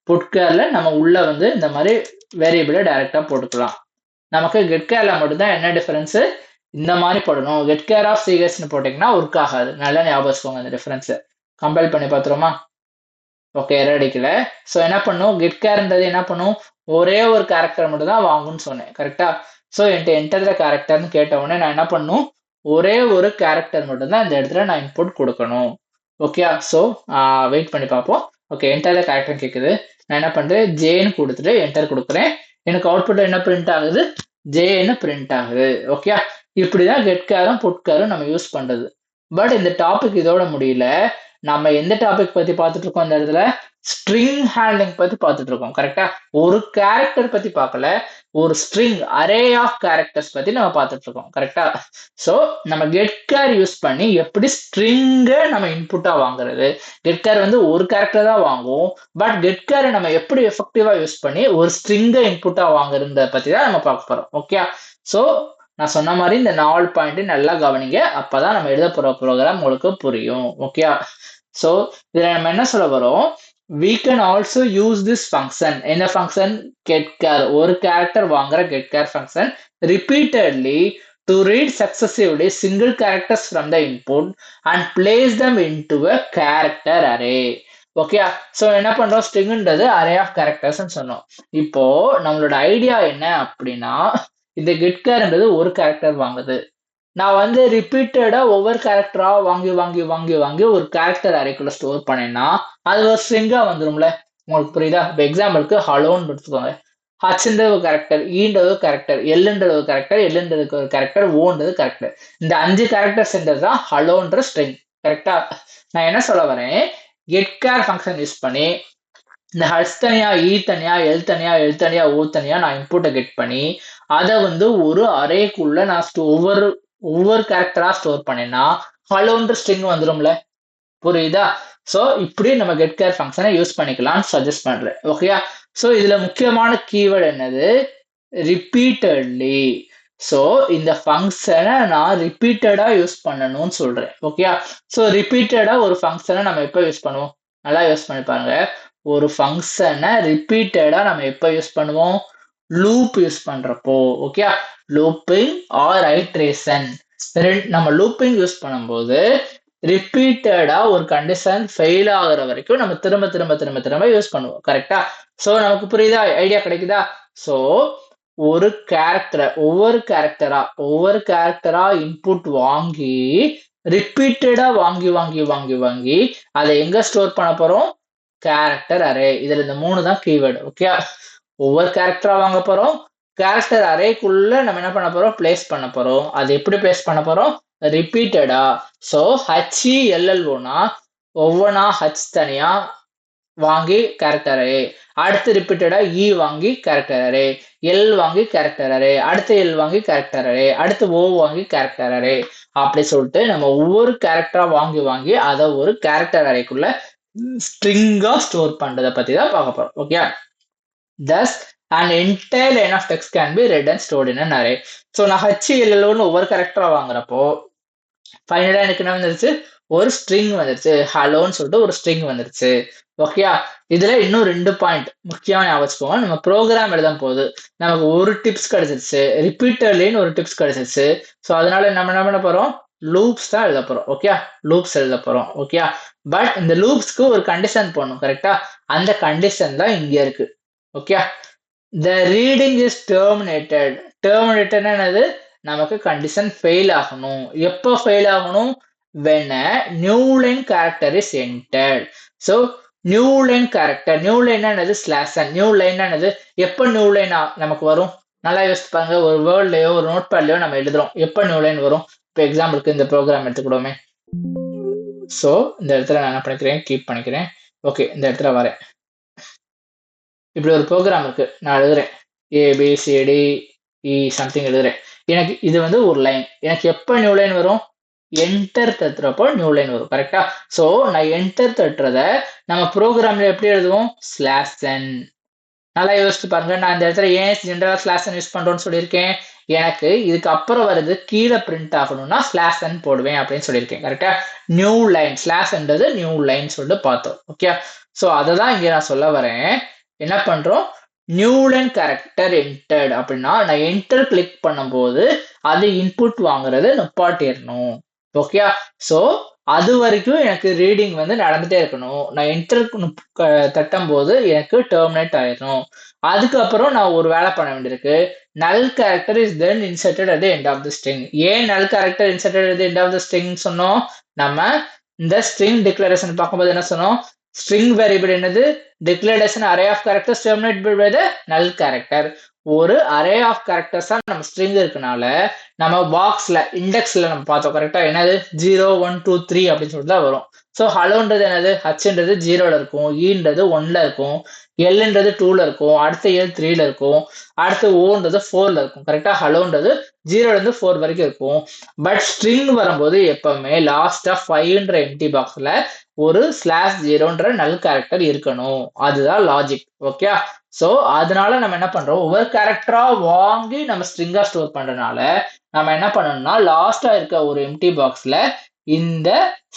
புட்கேர்ல நம்ம உள்ள வந்து இந்த மாதிரி வேரியபிளை டைரக்டா போட்டுக்கலாம். நமக்கு கெட்கேர்ல மட்டும்தான் என்ன டிஃபரன்ஸ், இந்த மாதிரி போடணும். கெட்கேர் ஆஃப் சிஹெச்னு போட்டீங்கன்னா ஒர்க் ஆகாது. நல்லா ஞாபகம் வச்சுக்கோங்க இந்த டிஃபரன்ஸ். கம்பைல் பண்ணி பார்த்துருமா. ஓகே, எரர் அடிக்கல. ஸோ என்ன பண்ணும், கெட்கேர்ன்றது என்ன பண்ணும், ஒரே ஒரு கேரக்டர் மட்டும் தான் வாங்கும்னு சொன்னேன். கரெக்டா? ஸோ என்கிட்ட என்டர் த கேரக்டர்னு கேட்ட உடனே நான் என்ன பண்ணும், ஒரே ஒரு கேரக்டர் மட்டும்தான் இந்த இடத்துல நான் இன்புட் கொடுக்கணும். ஓகே, ஸோ வெயிட் பண்ணி பார்ப்போம். ஓகே, என்டர் த கேரக்டர் கேட்குது. நான் என்ன பண்றேன், ஜேன்னு கொடுத்துட்டு என்டர் கொடுக்குறேன். எனக்கு அவுட்புட் என்ன பிரிண்ட் ஆகுது, ஜேன்னு பிரிண்ட் ஆகுது. ஓகே, இப்படிதான் கெட்காரும் புட்காரும் நம்ம யூஸ் பண்றது. பட் இந்த டாபிக் இதோட முடியல. நம்ம எந்த டாபிக் பத்தி பார்த்துட்டு இருக்கோம் இந்த இடத்துல, ஸ்ட்ரிங் ஹேண்ட்லிங் பத்தி பார்த்துட்டு இருக்கோம். கரெக்டா, ஒரு கேரக்டர் பத்தி பார்க்கல, ஒரு ஸ்ட்ரிங் அரே ஆஃப் கேரக்டர்ஸ் பத்தி நம்ம பார்த்துட்டு இருக்கோம். கரெக்டா, சோ நம்ம கெட்கார் யூஸ் பண்ணி எப்படி ஸ்ட்ரிங்கை நம்ம இன்புட்டா வாங்குறது. கெட்கார் வந்து ஒரு கேரக்டர் தான் வாங்குவோம், பட் கெட்காரை நம்ம எப்படி எஃபெக்டிவா யூஸ் பண்ணி ஒரு ஸ்ட்ரிங்கை இன்புட்டா வாங்குறத பத்தி தான் நம்ம பார்க்க போறோம். ஓகே, சோ நான் சொன்ன மாதிரி இந்த 4 பாயிண்ட் நல்லா கவனிங்க, அப்பதான் நம்ம எழுத போற ப்ரோக்ராம் உங்களுக்கு புரியும். ஓகே, சோ இதுல நம்ம என்ன சொல்ல வரோம், we can also use this function. என்ன function, getchar, ஒரு character வாங்குற getchar function repeatedly to read successively single characters from the input and place them into a character array. Okay, so என்ன பண்றோம், ஸ்ட்ரிங்ன்றது அரே ஆஃப் கேரக்டர்ஸ் சொன்னோம். இப்போ நம்மளோட ஐடியா என்ன அப்படின்னா, இந்த கெட்கார்ன்றது ஒரு கேரக்டர் வாங்குது. நான் வந்து ரிப்பீட்டடா ஒவ்வொரு கேரக்டரா வாங்கி வாங்கி வாங்கி வாங்கி ஒரு கேரக்டர் அரேக்குள்ள ஸ்டோர் பண்ணேன்னா அது ஒரு ஸ்ட்ரிங்கா வந்துரும்ல. உங்களுக்கு புரியுதா? இப்போ எக்ஸாம்பிளுக்கு ஹலோன்னு எடுத்துக்கோங்க. ஹச்ன்றது ஒரு கேரக்டர், ஈன்றது ஒரு கேரக்டர், எல்ன்றது ஒரு கேரக்டர், எல்ன்றது ஒரு கேரக்டர், ஓன்றது கேரக்டர். இந்த 5 கேரக்டர்ஸ்ன்றது தான் ஹலோன்ற ஸ்ட்ரிங். கரெக்டா, நான் என்ன சொல்ல வரேன், கெட்கார் ஃபங்க்ஷன் யூஸ் பண்ணி இந்த ஹச் தனியா, இ தனியா, எல் தனியா, எல் தனியா, ஓ தனியா நான் இன்புட்டை கெட் பண்ணி அதை வந்து ஒரு அரேக்குள்ள நான் ஒவ்வொரு கேரக்டரா ஸ்டோர் பண்ணேன்னா ஹலோன்ற ஸ்ட்ரிங் வந்துரும்ல. புரியுதா? சோ இப்படி நம்ம கெட்கார் ஃபங்க்ஷனை யூஸ் பண்ணிக்கலாம்னு சஜஸ்ட் பண்றேன். ஓகேயா, சோ இதுல முக்கியமான கீவேர்டு என்னது, ரிப்பீட்டட்லி. சோ இந்த ஃபங்க்ஷனை நான் ரிப்பீட்டடா யூஸ் பண்ணணும்னு சொல்றேன். ஓகேயா, சோ ரிப்பீட்டடா ஒரு ஃபங்க்ஷனை நம்ம எப்ப யூஸ் பண்ணுவோம், நல்லா யூஸ் பண்ணி பாருங்க. ஒரு ஃபங்க்ஷனை ரிப்பீட்டடா நம்ம எப்ப யூஸ் பண்ணுவோம், லூப் யூஸ் பண்றப்போ. Okay, looping or iteration. நம்ம லூப்பிங் யூஸ் பண்ணும்போது ரிப்பீட்டடா ஒரு கண்டிஷன் ஃபெயில் ஆகுற வரைக்கும் நம்ம திரும்ப திரும்ப திரும்ப திரும்ப யூஸ் பண்ணுவோம். கரெக்டா, சோ நமக்கு புரியுதா, ஐடியா கிடைக்குதா? சோ ஒரு கேரக்டரை ஒவ்வொரு கேரக்டரா இன்புட் வாங்கி ரிப்பீட்டடா வாங்கி வாங்கி வாங்கி வாங்கி அதை எங்க ஸ்டோர் பண்ண போறோம், கேரக்டர் அரே. இதுல இந்த 3 தான் கீவேர்டு. ஓகே, ஒவ்வொரு கேரக்டரா வாங்க போறோம், கேரக்டர் அரேக்குள்ள நம்ம என்ன பண்ண போறோம், பிளேஸ் பண்ண போறோம். அது எப்படி பிளேஸ் பண்ண போறோம், ரிப்பீட்டடா. சோ HELLOனா ஒவ்வொன்னா ஹச் தனியா வாங்கி கேரக்டர் அரே, அடுத்து ரிப்பீட்டடா இ வாங்கி கேரக்டர் அரே, எல் வாங்கி கேரக்டர் அரே, அடுத்து எல் வாங்கி கேரக்டர் அரே, அடுத்து ஓ வாங்கி கேரக்டர் அரே. அப்படி சொல்லிட்டு நம்ம ஒவ்வொரு கேரக்டரா வாங்கி வாங்கி அதை ஒரு கேரக்டர் அரேக்குள்ள ஸ்ட்ரிங்கா ஸ்டோர் பண்றதை பத்தி தான் பார்க்க போறோம். Okay, thus an entire line of text can be read and stored in an array. So நான் HELLOன்னு ஒவ்வொரு கேரக்டரா வாங்குறப்போ ஃபைனலா எனக்கு என்ன வந்துருச்சு, ஒரு ஸ்ட்ரிங் வந்துருச்சு, ஹலோன்னு சொல்லிட்டு ஒரு ஸ்ட்ரிங் வந்துருச்சு. ஓகே, இதுல இன்னும் 2 பாயிண்ட் முக்கியமா ஞாபகம் வச்சுக்கோங்க. நம்ம ப்ரோக்ராம் எழுதும் போது நமக்கு ஒரு டிப்ஸ் கிடைச்சிருச்சு, ரிப்பீட்டர்லின்னு ஒரு டிப்ஸ் கிடைச்சிருச்சு. ஸோ அதனால நம்ம என்ன பண்ண போறோம், லூப்ஸ் தான் எழுத போறோம். ஓகே, லூப்ஸ் எழுத போறோம். ஓகே, பட் இந்த லூப்ஸ்க்கு ஒரு கண்டிஷன் போடணும். கரெக்டா, அந்த கண்டிஷன் தான் இங்க இருக்கு. Okay, the reading is terminated. terminated என்னது, நமக்கு கண்டிஷன் ஃபெயில் ஆகணும். எப்போ ஃபெயில் ஆகணும், when a new line character is entered. so new line character, new line என்னது, ஸ்லாஷ் n. new line என்னது, எப்போ நியூ லைன் நமக்கு வரும், நல்லா யோசிச்சு பாருங்க. ஒரு வேர்ட்லயோ ஒரு நோட் பேட்லயோ நம்ம எழுதுறோம், எப்போ நியூ லைன் வரும். இப்போ எக்ஸாம்பிளுக்கு இந்த ப்ரோக்ராம் எடுத்துக்கிடுவோமே. ஸோ இந்த இடத்துல நான் என்ன பண்ணிக்கிறேன், கீப் பண்ணிக்கிறேன். ஓகே, இந்த இடத்துல வரேன். இப்படி ஒரு ப்ரோக்ராம் இருக்கு, நான் எழுதுறேன் ABCDE சம்திங் எழுதுறேன். எனக்கு இது வந்து ஒரு லைன், எனக்கு எப்போ நியூ லைன் வரும், என்டர் தட்டுறப்போ நியூ லைன் வரும். கரெக்டா, ஸோ நான் என்டர் தட்டுறத நம்ம ப்ரோக்ராம்ல எப்படி எழுதுவோம், ஸ்லாஷ் n. நல்லா யோசிச்சு பாருங்க. நான் இந்த இடத்துல ஏன் ஜென்ரலா ஸ்லாஷ் n யூஸ் பண்றோம்னு சொல்லியிருக்கேன், எனக்கு இதுக்கு அப்புறம் வருது கீழே பிரிண்ட் ஆகணும்னா ஸ்லாஷ் n போடுவேன் அப்படின்னு சொல்லியிருக்கேன். கரெக்டா, நியூ லைன், ஸ்லாஷ்ன்றது நியூ லைன் சொல்லிட்டு பார்த்தோம். ஓகே, ஸோ அதை தான் இங்க நான் சொல்ல வரேன். என்ன பண்றோம், நியூ லைன் கேரக்டர் என்டர்ட் அப்படின்னா நான் என்டர் கிளிக் பண்ணும்போது அது இன்புட் வாங்குறது நிப்பாட்டிடணும். ஓகே, ஸோ அது வரைக்கும் எனக்கு ரீடிங் வந்து நடந்துட்டே இருக்கணும். நான் என்டர் தட்டும் போது எனக்கு டெர்மினேட் ஆயிடணும். அதுக்கப்புறம் நான் ஒரு வேலை பண்ண வேண்டியிருக்கு. Null character is then inserted at the end of the string. ஏன் null character inserted at the end of the string சொன்னோம்? நம்ம இந்த ஸ்ட்ரிங் டிக்ளரேஷன் பார்க்கும்போது என்ன சொன்னோம்? ஸ்ட்ரிங் வேரியபிள் என்னது? Declared as an array of characters terminated by the null character. ஒரு அரே ஆஃப் கேரக்டர்ஸா நம்ம ஸ்ட்ரிங் இருக்கனால நம்ம பாக்ஸ்ல இண்டெக்ஸ்ல நம்ம பார்த்தோம் கரெக்டா, என்னது 0 1 2 3 அப்படின்னு சொல்லிட்டு தான் வரும். ஸோ ஹலோன்றது என்னது? ஹச்ன்றது 0ல இருக்கும், ஈன்றது 1ல இருக்கும், எல்ன்றது 2ல இருக்கும், அடுத்த எல் 3ல இருக்கும், அடுத்து ஓன்றது 4ல இருக்கும் கரெக்டா. ஹலோன்றது 0ல இருந்து 4 வரைக்கும் இருக்கும். பட் ஸ்ட்ரிங் வரும்போது எப்பவுமே லாஸ்டா 5ன்ற எம்டி பாக்ஸ்ல ஒரு /0ன்ற நல் கேரக்டர் இருக்கணும். அதுதான் லாஜிக். ஓகே. ஸோ அதனால நம்ம என்ன பண்றோம்? ஒவ்வொரு கேரக்டரா வாங்கி நம்ம ஸ்ட்ரிங்கா ஸ்டோர் பண்றதுனால நம்ம என்ன பண்ணணும்னா லாஸ்டா இருக்க ஒரு எம்டி பாக்ஸ்ல இந்த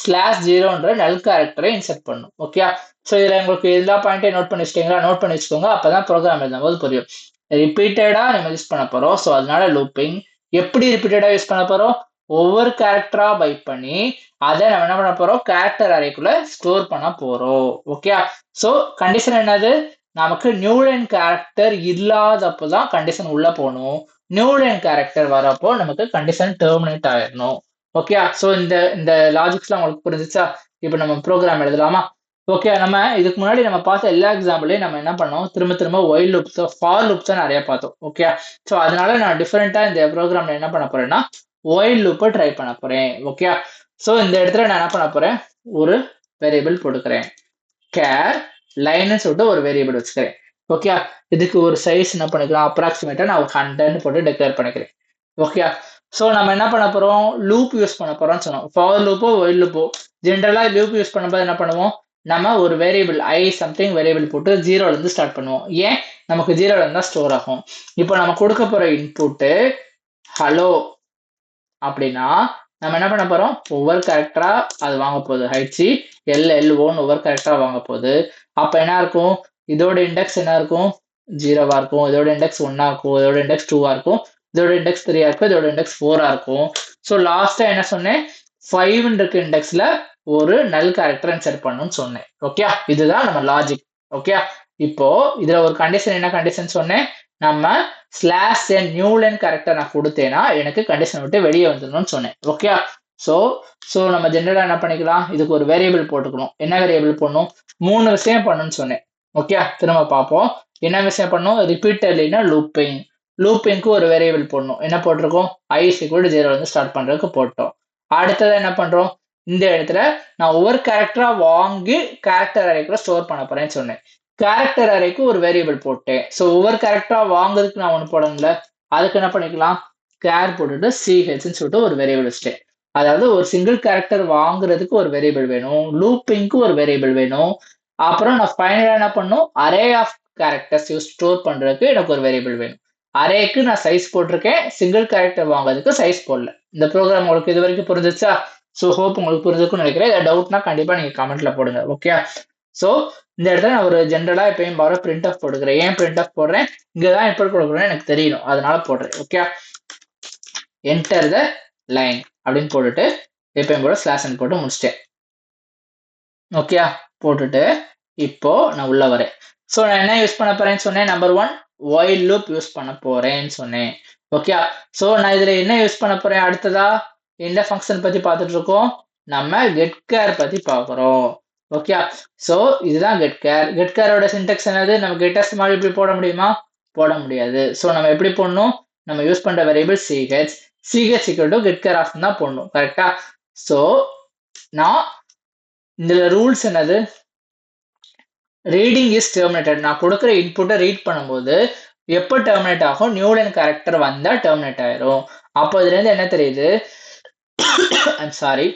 /0ன்ற நல் கேரக்டரை இன்சர்ட் பண்ணணும். ஓகே. ஸோ இதுல உங்களுக்கு எல்லா பாயிண்ட்டையும் நோட் பண்ணி வச்சுக்கீங்களா? நோட் பண்ணி வச்சுக்கோங்க, அப்பதான் ப்ரோக்ராம் எழுதும் போது புரியும். ரிப்பீட்டடா நம்ம யூஸ் பண்ண போறோம். ஸோ அதனால லூப்பிங். எப்படி ரிப்பீட்டடா யூஸ் பண்ண போறோம்? ஒவ்வொரு கேரக்டரா பை பண்ணி அதை நம்ம என்ன பண்ண போறோம்? கேரக்டர் அரேக்குள்ள ஸ்டோர் பண்ண போறோம். ஓகே. ஸோ கண்டிஷன் என்னது? நமக்கு நியூ லைன் கேரக்டர் இல்லாதப்பதான் கண்டிஷன் உள்ள போகணும். நியூ லைன் கேரக்டர் வரப்போ நமக்கு கண்டிஷன் டெர்மினேட் ஆயிடணும். ஓகே. ஸோ இந்த இந்த லாஜிக்ஸ்லாம் உங்களுக்கு புரிஞ்சுச்சா? இப்போ நம்ம ப்ரோக்ராம் எழுதலாமா? ஓகே. நம்ம இதுக்கு முன்னாடி நம்ம பார்த்த எல்லா எக்ஸாம்பிளையும் நம்ம என்ன பண்ணோம்? திரும்ப திரும்ப ஒயில் லூப்ஸ், ஃபார் லூப்ஸ் நிறைய பார்த்தோம். ஓகே. ஸோ அதனால நான் டிஃபரெண்டா இந்த ப்ரோக்ராம்ல என்ன பண்ண போறேன்னா ஒயில் லூப்பை ட்ரை பண்ண போறேன். ஓகே. ஸோ இந்த இடத்துல நான் என்ன பண்ண போறேன்? ஒரு வேரியபிள் போட்டுக்கிறேன். கேர் லைன்னு சொல்லிட்டு ஒரு வேரியபிள் வச்சுக்கிறேன். ஓகே. இதுக்கு ஒரு சைஸ் என்ன பண்ணிக்கலாம்? அப்ராக்சிமேட்டா நான் ஒரு 100 போட்டு டிக்ளேர் பண்ணிக்கிறேன். ஓகே. ஸோ நம்ம என்ன பண்ண போறோம்? லூப் யூஸ் பண்ண போறோம்னு சொன்னோம். ஃபார் லூப்போ ஒயில் லூப்போ ஜென்ரலா லூப் யூஸ் பண்ணும்போது என்ன பண்ணுவோம்? நம்ம ஒரு வேரியபிள் ஐ சம்திங் வேரியபிள் போட்டு 0ல இருந்து ஸ்டார்ட் பண்ணுவோம். ஏன்? நமக்கு 0ல இருந்தா ஸ்டோர் ஆகும். இப்போ நம்ம கொடுக்க போற இன்புட்டு ஹலோ அப்படின்னா நம்ம என்ன பண்ண போறோம்? ஒவ்வொரு கேரக்டரா அது வாங்க போகுது. ஹைச்சி எல் ஒவ்வொரு கேரக்டரா வாங்க போகுது. அப்ப என்ன இருக்கும்? இதோட இண்டெக்ஸ் என்ன இருக்கும்? 0வா இருக்கும். இதோட இண்டெக்ஸ் 1ஆ இருக்கும். இதோட இண்டெக்ஸ் 2ஆ இருக்கும். இதோட இண்டெக்ஸ் 3ஆ இருக்கும். இதோட இண்டெக்ஸ் 4ஆ இருக்கும். ஸோ லாஸ்டா என்ன சொன்னேன்? 5 இருக்கு இண்டெக்ஸ்ல ஒரு நல் கேரக்டர் இன்சர்ட் பண்ணணும்னு சொன்னேன். ஓகே. இதுதான் நம்ம லாஜிக். ஓகே. இப்போ இதுல ஒரு கண்டிஷன், என்ன கண்டிஷன் சொன்னேன்? நம்ம /n நியூ லைன் கேரக்டர் நான் கொடுத்தேன்னா எனக்கு கண்டிஷன் விட்டு வெளியே வந்துடணும்னு சொன்னேன். ஓகே. ஸோ நம்ம ஜென்ரலா என்ன பண்ணிக்கலாம்? இதுக்கு ஒரு வேரியபிள் போட்டுக்கணும். என்ன வேரியபிள் போடணும்? 3 விஷயம் பண்ணணும்னு சொன்னேன். ஓகே. திரும்ப பார்ப்போம். என்ன விஷயம் பண்ணணும்? ரிப்பீட்டட்லினா லூப்பிங். லூப்பிங்க்கு ஒரு வேரியபிள் போடணும். என்ன போட்டிருக்கோம்? i = 0 வந்து ஸ்டார்ட் பண்றதுக்கு போட்டோம். அடுத்தது என்ன பண்றோம்? இந்த இடத்துல நான் ஒவ்வொரு கேரக்டரா வாங்கி கேரக்டர் அரேக்குள்ள ஸ்டோர் பண்ண போறேன்னு சொன்னேன். கேரக்டர் அரேக்கு ஒரு வேரியபிள் போட்டேன். ஸோ ஒவ்வொரு கேரக்டரா வாங்குறதுக்கு நான் ஒன்று போடணும்ல, அதுக்கு என்ன பண்ணிக்கலாம்? கேர் போட்டுட்டு சிஹெச்னு சொல்லிட்டு ஒரு வேரியபிள் வச்சுட்டேன். அதாவது ஒரு சிங்கிள் கேரக்டர் வாங்குறதுக்கு ஒரு வேரியபிள் வேணும், லூப்பிங்க்கு ஒரு வேரியபிள் வேணும். அப்புறம் நான் ஃபைனலா என்ன பண்ணும்? அரே ஆஃப் கேரக்டர்ஸ் ஸ்டோர் பண்றதுக்கு எனக்கு ஒரு வேரியபிள் வேணும். அரேக்கு நான் சைஸ் போட்டிருக்கேன், சிங்கிள் கேரக்டர் வாங்குறதுக்கு சைஸ் போடல. இந்த ப்ரோக்ராம் உங்களுக்கு இது வரைக்கும் புரிஞ்சிச்சா? ஸோ ஹோப் உங்களுக்கு புரிஞ்சுக்கும்னு நினைக்கிறேன். ஏதாவது டவுட்னா கண்டிப்பா நீங்க கமெண்ட்ல போடுங்க. ஓகே. ஸோ இந்த இடத்துல நான் ஒரு ஜென்ரலா எப்பயும் பாரு பிரிண்ட் ஆஃப் போட்டுக்கிறேன். ஏன் பிரிண்ட் ஆஃப் போடுறேன்? இங்கதான் எப்படி கொடுக்குறேன்னு எனக்கு தெரியணும், அதனால போடுறேன். ஓகே. என்டர் த லைன் அப்படின்னு போட்டுட்டு எப்பயும் போட /n போட்டு முடிச்சிட்டேன். ஓகே. போட்டுட்டு இப்போ நான் உள்ள வரேன். ஸோ நான் என்ன யூஸ் பண்ண போறேன்னு சொன்னேன்? நம்பர் 1 ஒயில் லூப் யூஸ் பண்ண போறேன்னு சொன்னேன். ஓகே. ஸோ நான் இதுல என்ன யூஸ் பண்ண போறேன்? அடுத்ததா எந்த ஃபங்க்ஷன் பத்தி பார்த்துட்டு இருக்கோம்? நம்ம getChar பத்தி பார்க்குறோம். ஓகே. ஸோ இதுதான் getChar. getCharஓட சின்டெக்ஸ் என்னது? நம்ம கெட்டஸ் மாதிரி இப்படி போட முடியுமா? போட முடியாது. ஸோ நம்ம எப்படி போடணும்? நம்ம யூஸ் பண்ற வேரியபிள் ch = getChar of தான் போடணும். கரெக்டா? ஸோ நான் இதுல ரூல்ஸ் என்னது? Reading is terminated. நான் கொடுக்குற இன்புட்டை ரீட் பண்ணும்போது எப்போ டெர்மினேட் ஆகும்? நியூ லைன் கேரக்டர் வந்தா டெர்மினேட் ஆயிரும். அப்போ இதுல இருந்து என்ன தெரியுது? ஐம் சாரி,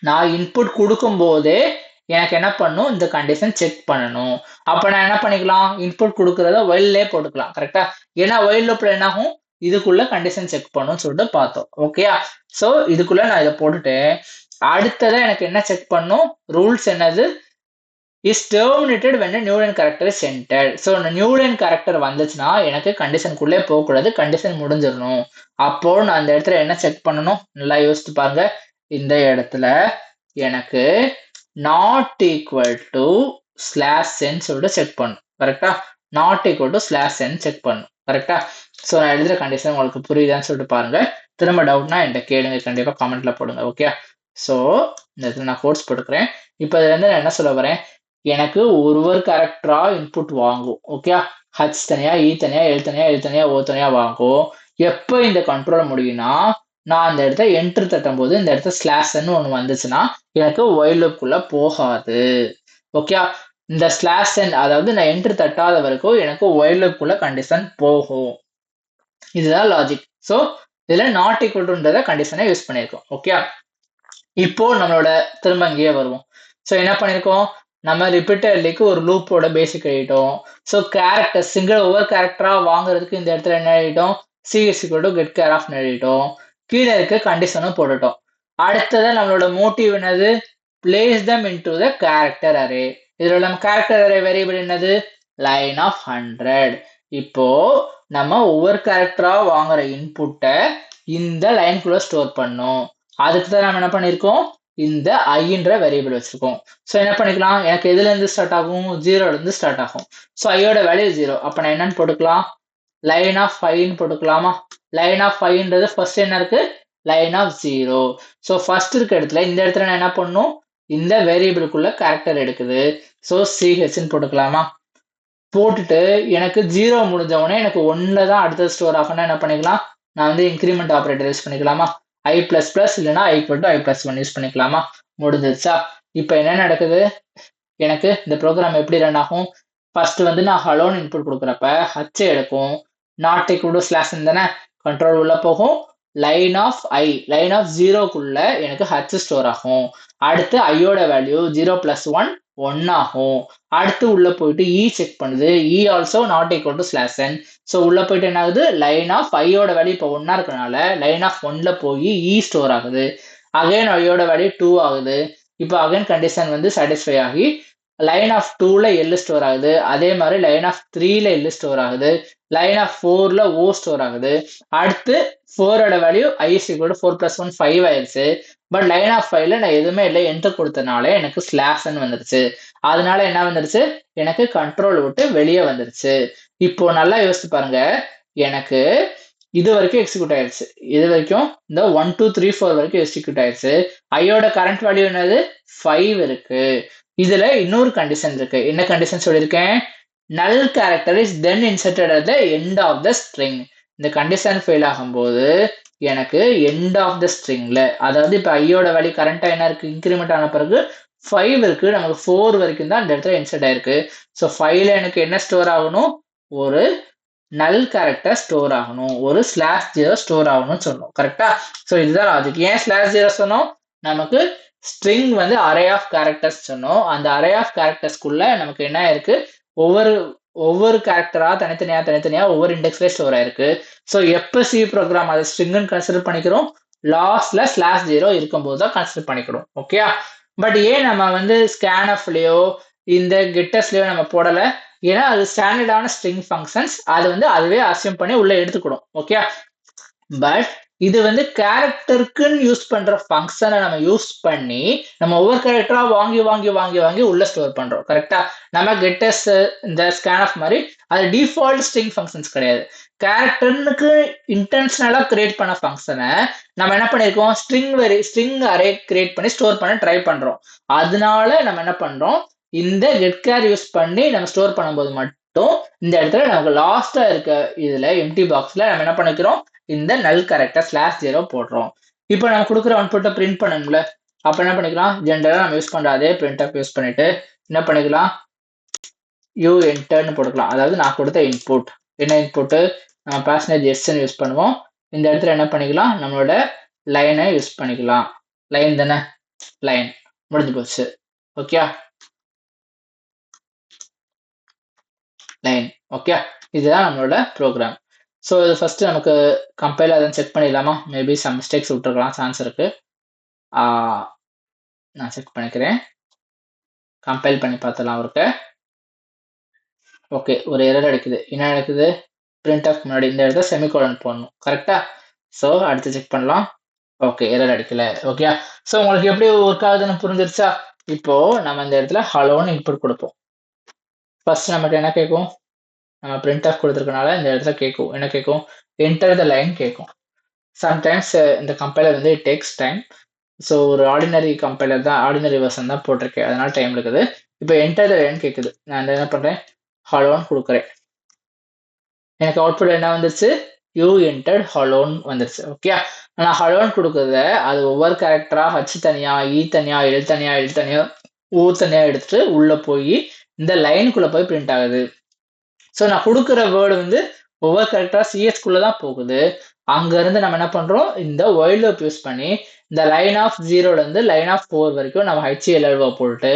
நான் இன்புட் கொடுக்கும் போதே எனக்கு என்ன பண்ணும்? இந்த கண்டிஷன் செக் பண்ணணும். அப்ப நான் என்ன பண்ணிக்கலாம்? இன்புட் கொடுக்கறத ஒயில்லே போட்டுக்கலாம். கரெக்டா? ஏன்னா ஒயில் லூப்ல என்ன ஆகும்? இதுக்குள்ள கண்டிஷன் செக் பண்ணும்னு சொல்லிட்டு பார்த்தோம். ஓகே. சோ இதுக்குள்ள நான் இதை போட்டுட்டேன். அடுத்ததா எனக்கு என்ன செக் பண்ணும்? ரூல்ஸ் என்னது? Is terminated when a new line character is entered. So new line character வந்துச்சுன்னா எனக்கு கண்டிஷனுக்குள்ளே போகக்கூடாது, கண்டிஷன் முடிஞ்சிடணும். அப்போ நான் அந்த இடத்துல என்ன செக் பண்ணணும்? நல்லா யோசித்து பாருங்க. இந்த இடத்துல எனக்கு நாட் ஈக்குவல் டு /n சொல்லிட்டு செக் பண்ணும். கரெக்டா? Not equal to slash n check பண்ணும். கரெக்டா? ஸோ நான் எழுதுற கண்டிஷன் உங்களுக்கு புரியுதான்னு சொல்லிட்டு பாருங்க. திரும்ப டவுட்னா என்கிட்ட கேளுங்க, கண்டிப்பா கமெண்ட்ல போடுங்க. ஓகே. ஸோ இந்த இடத்துல நான் கோட்ஸ் போட்டுக்கிறேன். இப்போ இதுல இருந்து நான் என்ன சொல்ல வரேன், எனக்கு ஒரு கேரக்டரா இன்புட் வாங்கும். ஓகே. ஹச் தனியா, இ தனியா, எல் தனியா, எல் தனியா, ஓ தனியா வாங்கும். எப்போ இந்த கண்ட்ரோல் முடியும்னா, நான் அந்த இடத்த என்டர் தட்டும் போது இந்த இடத்துல ஸ்லாஷ்ன்னு ஒன்று வந்துச்சுன்னா எனக்கு ஒயில் லூப்குள்ள போகாது. ஓகே. இந்த ஸ்லாஷ் n அதாவது நான் என்டர் தட்டாத வரைக்கும் எனக்கு ஒயில் லூப்குள்ள கண்டிஷன் போகும். இதுதான் லாஜிக். ஸோ இதுல நாட் ஈக்குவல் டுன்றத கண்டிஷனை யூஸ் பண்ணியிருக்கோம். ஓகே. இப்போ நம்மளோட திரும்ப இங்கேயே வருவோம். ஸோ என்ன பண்ணியிருக்கோம், நம்ம ரிப்பீட்டர்லிக்கு ஒரு லூப்போட பேசிக் எழுதிட்டோம். ஸோ கேரக்டர் சிங்கிள் ஒவ்வொரு கேரக்டரா வாங்குறதுக்கு இந்த இடத்துல என்ன எழுதிட்டோம், c is equal to get care of எழுதிட்டோம். கீழே இருக்க கண்டிஷனும் போட்டுட்டோம். அடுத்தது நம்மளோட மோட்டிவ் என்னது, place them into the character array. இதுல நம்ம கேரக்டர் அரே வேரியபிள் என்னது, லைன் ஆஃப் 100. இப்போ நம்ம ஒவ்வொரு கேரக்டரா வாங்குற இன்புட்டை இந்த லைன்குள்ள ஸ்டோர் பண்ணோம். அதுக்கு தான் நம்ம என்ன பண்ணிருக்கோம், இந்த ஐன்ற வேரியபிள் வச்சிருக்கோம். ஸோ என்ன பண்ணிக்கலாம், எனக்கு எதுல இருந்து ஸ்டார்ட் ஆகும், 0ல இருந்து ஸ்டார்ட் ஆகும். ஸோ ஐயோட வேல்யூ 0. அப்ப நான் என்னன்னு போட்டுக்கலாம், லைன் ஆஃப் 5ன்னு போட்டுக்கலாமா. லைன் ஆஃப் 5ன்றது ஃபர்ஸ்ட் என்ன இருக்கு, லைன் ஆஃப் 0. ஸோ ஃபர்ஸ்ட் இருக்க இடத்துல இந்த இடத்துல நான் என்ன பண்ணும், இந்த வேரியபிளுக்குள்ள கேரக்டர் எடுக்குது. ஸோ சிஹெச்ன்னு போட்டுக்கலாமா. போட்டுட்டு எனக்கு 0 முடிஞ்ச உடனே எனக்கு 1ல தான் அடுத்தது ஸ்டோர் ஆகணும்னா என்ன பண்ணிக்கலாம், நான் வந்து இன்க்ரிமெண்ட் ஆபரேட்டர் யூஸ் பண்ணிக்கலாமா. i பிளஸ் பிளஸ் இல்லைன்னா i equal to i plus 1 use பண்ணிக்கலாமா. முடிஞ்சிருச்சா. இப்போ என்ன நடக்குது, எனக்கு இந்த ப்ரோக்ராம் எப்படி ரன் ஆகும், ஃபர்ஸ்ட் வந்து நான் ஹலோன்னு இன்புட் கொடுக்குறப்ப ஹச் எடுக்கும், நாட் ஈக்குவல் டு ஸ்லாஷ் தானே, கண்ட்ரோல் உள்ள போகும், line of i line of 0க்குள்ள எனக்கு ஹச் ஸ்டோர் ஆகும். அடுத்து ஐயோட வேல்யூ 0 பிளஸ் 1 1 ஆகும். அடுத்து உள்ள போயிட்டு இ செக் பண்ணுது, i also not equal to slash n. So உள்ள போயிட்டு என்ன ஆகுது, லைன் ஆஃப் ஐயோட வேல்யூ இப்போ 1 இருக்கனால லைன் ஆஃப் 1ல போய் இ ஸ்டோர் ஆகுது. அகைன் ஐயோட வேல்யூ 2 ஆகுது. இப்போ அகைன் கண்டிஷன் வந்து சாட்டிஸ்ஃபை ஆகி லைன் ஆஃப் 2ல எல் ஸ்டோர் ஆகுது. அதே மாதிரி லைன் ஆஃப் 3ல எல் ஸ்டோர் ஆகுது. லைன் ஆஃப் 4ல ஓ ஸ்டோர் ஆகுது. அடுத்து 4ஓட value i is equal to 4 plus 1 5 ஆயிருச்சு. பட் லைன் ஆஃப் 5ல நான் எதுவுமே இல்லை என்டர் கொடுத்தனால எனக்கு ஸ்லாஷ்ன்னு வந்துருச்சு. அதனால என்ன வந்துருச்சு, எனக்கு கண்ட்ரோல் விட்டு வெளியே வந்துருச்சு. இப்போ நல்லா யோசிச்சு பாருங்க, எனக்கு இது வரைக்கும் எக்ஸிக்யூட் ஆயிடுச்சு, இது வரைக்கும் இந்த 1 2 3 4 வரைக்கும் எக்ஸிக்யூட் ஆயிடுச்சு. ஐயோட கரண்ட் வேல்யூ என்னது 5 இருக்கு. இதுல இன்னொரு கண்டிஷன் இருக்கு. என்ன கண்டிஷன் சொல்லியிருக்கேன், null character is then inserted at the end of the string. இந்த கண்டிஷன் ஃபெயில் ஆகும்போது எனக்கு எண்ட் ஆஃப் த ஸ்ட்ரிங்ல, அதாவது இப்போ ஐயோட வேல்யூ கரண்டா என்ன இருக்கு, இன்க்ரிமெண்ட் ஆன பிறகு 5 இருக்கு, நமக்கு 4 வரைக்கும் தான் இந்த இடத்துல இன்சர்ட் ஆயிருக்கு. ஸோ 5ல எனக்கு என்ன ஸ்டோர் ஆகணும், ஒரு நல் கேரக்டர் ஸ்டோர் ஆகணும், ஒரு ஸ்லாஷ் 0 ஸ்டோர் ஆகணும்னு சொன்னோம். கரெக்டா. ஸோ இதுதான் லாஜிக். ஏன் ஸ்லாஷ் 0 சொன்னோம், நமக்கு ஸ்ட்ரிங் வந்து அரே ஆஃப் கேரக்டர்ஸ் சொன்னோம். அந்த அரே ஆஃப் கேரக்டர்ஸ்க்குள்ள நமக்கு என்ன இருக்கு, ஒவ்வொரு கேரக்டரா தனித்தனியா ஒவ்வொரு இண்டெக்ஸ்ல ஸ்டோர் ஆயிருக்கு. ஸோ எப்போ சி ப்ரோக்ராம் அதை ஸ்ட்ரிங்னு கன்சிடர் பண்ணிக்கிறோம், லாஸ்ட்ல ஸ்லாஷ் 0 இருக்கும்போது தான் கன்சிடர் பண்ணிக்கிறோம். ஓகே. பட் ஏன் நம்ம வந்து ஸ்கேன்எஃப்லயோ இந்த கெட்டஸ்லயோ நம்ம போடல, ஏன்னா அது ஸ்டாண்டர்டான ஸ்ட்ரிங் ஃபங்க்ஷன்ஸ், அது வந்து அதுவே அசியூம் பண்ணி உள்ள எடுத்துக்கிடும். ஓகே. பட் இது வந்து கேரக்டருக்குன்னு யூஸ் பண்ற ஃபங்க்ஷனை நம்ம யூஸ் பண்ணி நம்ம ஒவ்வொரு கேரக்டரா வாங்கி உள்ள ஸ்டோர் பண்றோம். கரெக்டா. நம்ம கெட்டஸ் இந்த ஸ்கேன்எஃப் மாதிரி அது டிஃபால்ட் ஸ்ட்ரிங் ஃபங்க்ஷன்ஸ் கிடையாது. கேரக்டருக்கு இன்டென்ஷனலா கிரியேட் பண்ண ஃபங்க்ஷனை நம்ம என்ன பண்ணிருக்கோம், ஸ்ட்ரிங் அரே கிரியேட் பண்ணி ஸ்டோர் பண்ண ட்ரை பண்றோம். அதனால நம்ம என்ன பண்றோம், இந்த கெட் கேர் யூஸ் பண்ணி நம்ம ஸ்டோர் பண்ணும்போது மட்டும் இந்த இடத்துல நமக்கு லாஸ்டா இருக்க இதுல எம்டி பாக்ஸ்ல நம்ம என்ன பண்ணிக்கிறோம், இந்த நல் கேரக்டர் ஸ்லாஷ் 0 போடுறோம். இப்போ நம்ம கொடுக்குற அவுட்புட்டை பிரிண்ட் பண்ணணும்ல, அப்ப என்ன பண்ணிக்கலாம், ஜென்ரலா நம்ம யூஸ் பண்ற அதே பிரிண்ட் அப் யூஸ் பண்ணிட்டு என்ன பண்ணிக்கலாம், யூ என்டர்னு போட்டுக்கலாம். அதாவது நான் கொடுத்த இன்புட் என்ன இன்புட், நம்ம பர்சன்டேஜ் எஸ்ன்னு யூஸ் பண்ணுவோம். இந்த இடத்துல என்ன பண்ணிக்கலாம், நம்மளோட லைனை யூஸ் பண்ணிக்கலாம். லைன் தானே, லைன் முடிஞ்சு போச்சு. ஓகே. லைன். ஓகே. இதுதான் நம்மளோட ப்ரோக்ராம். ஸோ இது ஃபர்ஸ்ட் நமக்கு கம்பைல் அதை செக் பண்ணிடலாமா, மேபி சம் மிஸ்டேக்ஸ் விட்டுருக்கலாம், சான்ஸ் இருக்கு. நான் செக் பண்ணிக்கிறேன், கம்பைல் பண்ணி பார்த்துலாம் அவருக்கு. ஓகே, ஒரு எரர் அடிக்குது. என்ன நடக்குது, பிரிண்ட் ஆஃப் முன்னாடி இந்த இடத்துல செமிகோலன் போடணும். கரெக்டா. ஸோ அடுத்து செக் பண்ணலாம். ஓகே, எரர் அடிக்கல. ஓகே. ஸோ உங்களுக்கு எப்படி ஒர்க் ஆகுதுன்னு புரிஞ்சிருச்சா. இப்போ நம்ம இந்த இடத்துல ஹலோன்னு இன்புட் கொடுப்போம். ஃபர்ஸ்ட் நமக்கு என்ன கேட்கும், நம்ம பிரிண்ட் ஆஃப் கொடுத்துருக்கனால இந்த இடத்துல கேட்கும், என்ன கேட்கும், என்டர் த லைன் கேட்கும். சம்டைம்ஸ் இந்த கம்பைலர் வந்து இட் டேக்ஸ் டைம். ஸோ ஒரு ஆர்டினரி கம்பைலர் தான், ஆர்டினரி வெர்ஷன் தான் போட்டிருக்கேன், அதனால டைம் இருக்குது. இப்போ என்டர் த லைன் கேட்குது, நான் என்ன பண்ணுறேன், ஹலோன்னு கொடுக்குறேன். எனக்கு அவுட்புட் என்ன வந்துருச்சு, யூ என்டர்ட் ஹலோன்னு வந்துருச்சு. ஓகே, நான் ஹலோன்னு கொடுக்குறத அது ஒவ்வொரு கேரக்டரா ஹச் தனியா, இ தனியா, எல் தனியா, எல் தனியா, ஊ தனியா எடுத்துட்டு உள்ள போய் இந்த லைனுக்குள்ள போய் பிரிண்ட் ஆகுது. ஸோ நான் கொடுக்குற வேர்டு வந்து ஒவ்வொரு கேரக்டரா சிஎஸ்குள்ள தான் போகுது. அங்க இருந்து நம்ம என்ன பண்றோம், இந்த ஒயில் லூப் யூஸ் பண்ணி இந்த லைன் ஆஃப் 0ல இருந்து லைன் ஆஃப் 4 வரைக்கும் நம்ம HLLவ போட்டு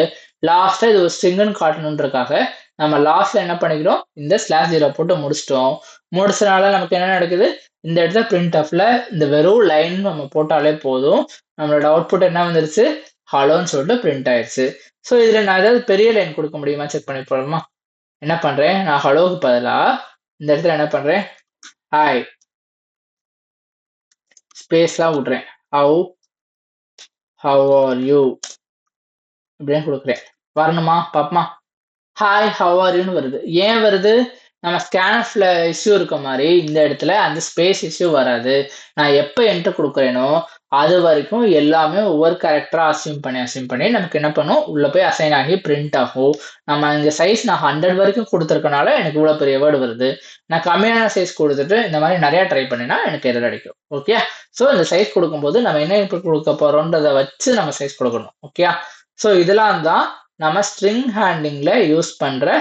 லாஸ்டா இது ஒரு ஸ்ட்ரிங்னு காட்டணுன்றக்காக நம்ம லாஸ்ட்ல என்ன பண்ணிக்கிறோம், இந்த /0 போட்டு முடிச்சிட்டோம். முடிச்சனால நமக்கு என்ன நடக்குது, இந்த இடத்துல பிரிண்ட் ஆஃப்ல இந்த வெறும் லைன் நம்ம போட்டாலே போதும், நம்மளோட அவுட்புட் என்ன வந்துருச்சு, ஹலோன்னு சொல்லிட்டு பிரிண்ட் ஆயிடுச்சு. ஸோ இதுல நான் ஏதாவது பெரிய லைன் கொடுக்க முடியுமா செக் பண்ணி போடலாமா. என்ன பண்றேன், நான் ஹலோவுக்கு பதிலா இந்த இடத்துல என்ன பண்றேன், ஹாய் ஸ்பேஸ்லாம் விட்றேன், ஹவ் ஆர் யூ அப்படின்னு கொடுக்குறேன். வரணுமா பாப்பமா, ஹாய் ஹவ் ஆர் யூன்னு வருது. ஏன் வருது, நம்ம ஸ்கேன்ஃப்ல இஷ்யூ இருக்க மாதிரி இந்த இடத்துல அந்த ஸ்பேஸ் இஷ்யூ வராது. நான் எப்போ என்டர் கொடுக்குறேனோ அது வரைக்கும் எல்லாமே ஒவ்வொரு கேரக்டரா அசியூம் பண்ணி நமக்கு என்ன பண்ணும், உள்ள போய் அசைன் ஆகி பிரிண்ட் ஆகும். நம்ம இந்த சைஸ் நான் 100 வரைக்கும் கொடுத்துருக்கனால எனக்கு இவ்வளோ பெரிய வேர்டு வருது. நான் கம்மியான சைஸ் கொடுத்துட்டு இந்த மாதிரி நிறைய ட்ரை பண்ணினா எனக்கு எரர் அடிக்கும். ஓகே, ஸோ இந்த சைஸ் கொடுக்கும்போது நம்ம என்ன இன்புட் கொடுக்க போறோன்றதை வச்சு நம்ம சைஸ் கொடுக்கணும். ஓகே, ஸோ இதெல்லாம் தான் நம்ம ஸ்ட்ரிங் ஹேண்ட்லிங்ல யூஸ் பண்ற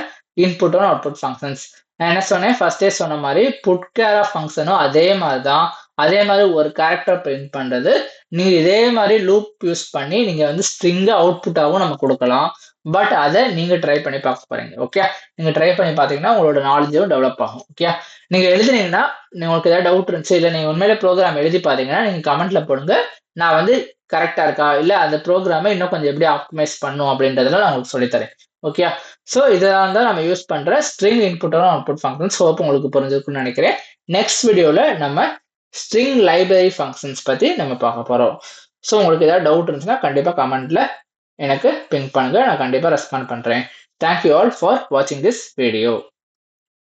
இன்புட் அண்ட் அவுட்புட் ஃபங்க்ஷன்ஸ். நான் என்ன சொன்னேன், ஃபர்ஸ்டே சொன்ன மாதிரி புட் கேர் ஆஃப் ஃபங்க்ஷனும் அதே மாதிரி தான். அதே மாதிரி ஒரு கேரக்டர் பிரிண்ட் பண்றது, நீங்க இதே மாதிரி லூப் யூஸ் பண்ணி நீங்க வந்து ஸ்ட்ரிங் அவுட்புட்டாகவும் நம்ம கொடுக்கலாம். பட் அதை நீங்க ட்ரை பண்ணி பார்க்க போறீங்க. ஓகே, நீங்க ட்ரை பண்ணி பார்த்தீங்கன்னா உங்களோட நாலேஜும் டெவலப் ஆகும். ஓகே, நீங்க எழுதுனீங்கன்னா உங்களுக்கு ஏதாவது டவுட் இருந்துச்சு, இல்லை நீங்க உண்மையிலே ப்ரோக்ராம் எழுதி பார்த்தீங்கன்னா நீங்க கமெண்ட்ல போடுங்க. நான் வந்து கரெக்டா இருக்கா, இல்ல அந்த ப்ரோக்ராமை இன்னும் கொஞ்சம் எப்படி ஆப்டிமைஸ் பண்ணும் அப்படின்றதுல நான் உங்களுக்கு சொல்லித்தரேன். ஓகே, ஸோ இதெல்லாம் தான் நம்ம யூஸ் பண்ற string input and output functions. Hope உங்களுக்கு புரிஞ்சிருக்கும்னு நினைக்கிறேன். நெக்ஸ்ட் வீடியோல நம்ம ஸ்ட்ரிங் லைப்ரரி ஃபங்க்ஷன்ஸ் பத்தி நம்ம பார்க்க போறோம். ஸோ உங்களுக்கு ஏதாவது டவுட் இருந்துச்சுன்னா கண்டிப்பா கமெண்ட்ல எனக்கு பிங் பண்ணுங்க, நான் கண்டிப்பா ரெஸ்பாண்ட் பண்றேன். தேங்க்யூ ஆல் ஃபார் வாட்சிங் திஸ் வீடியோ.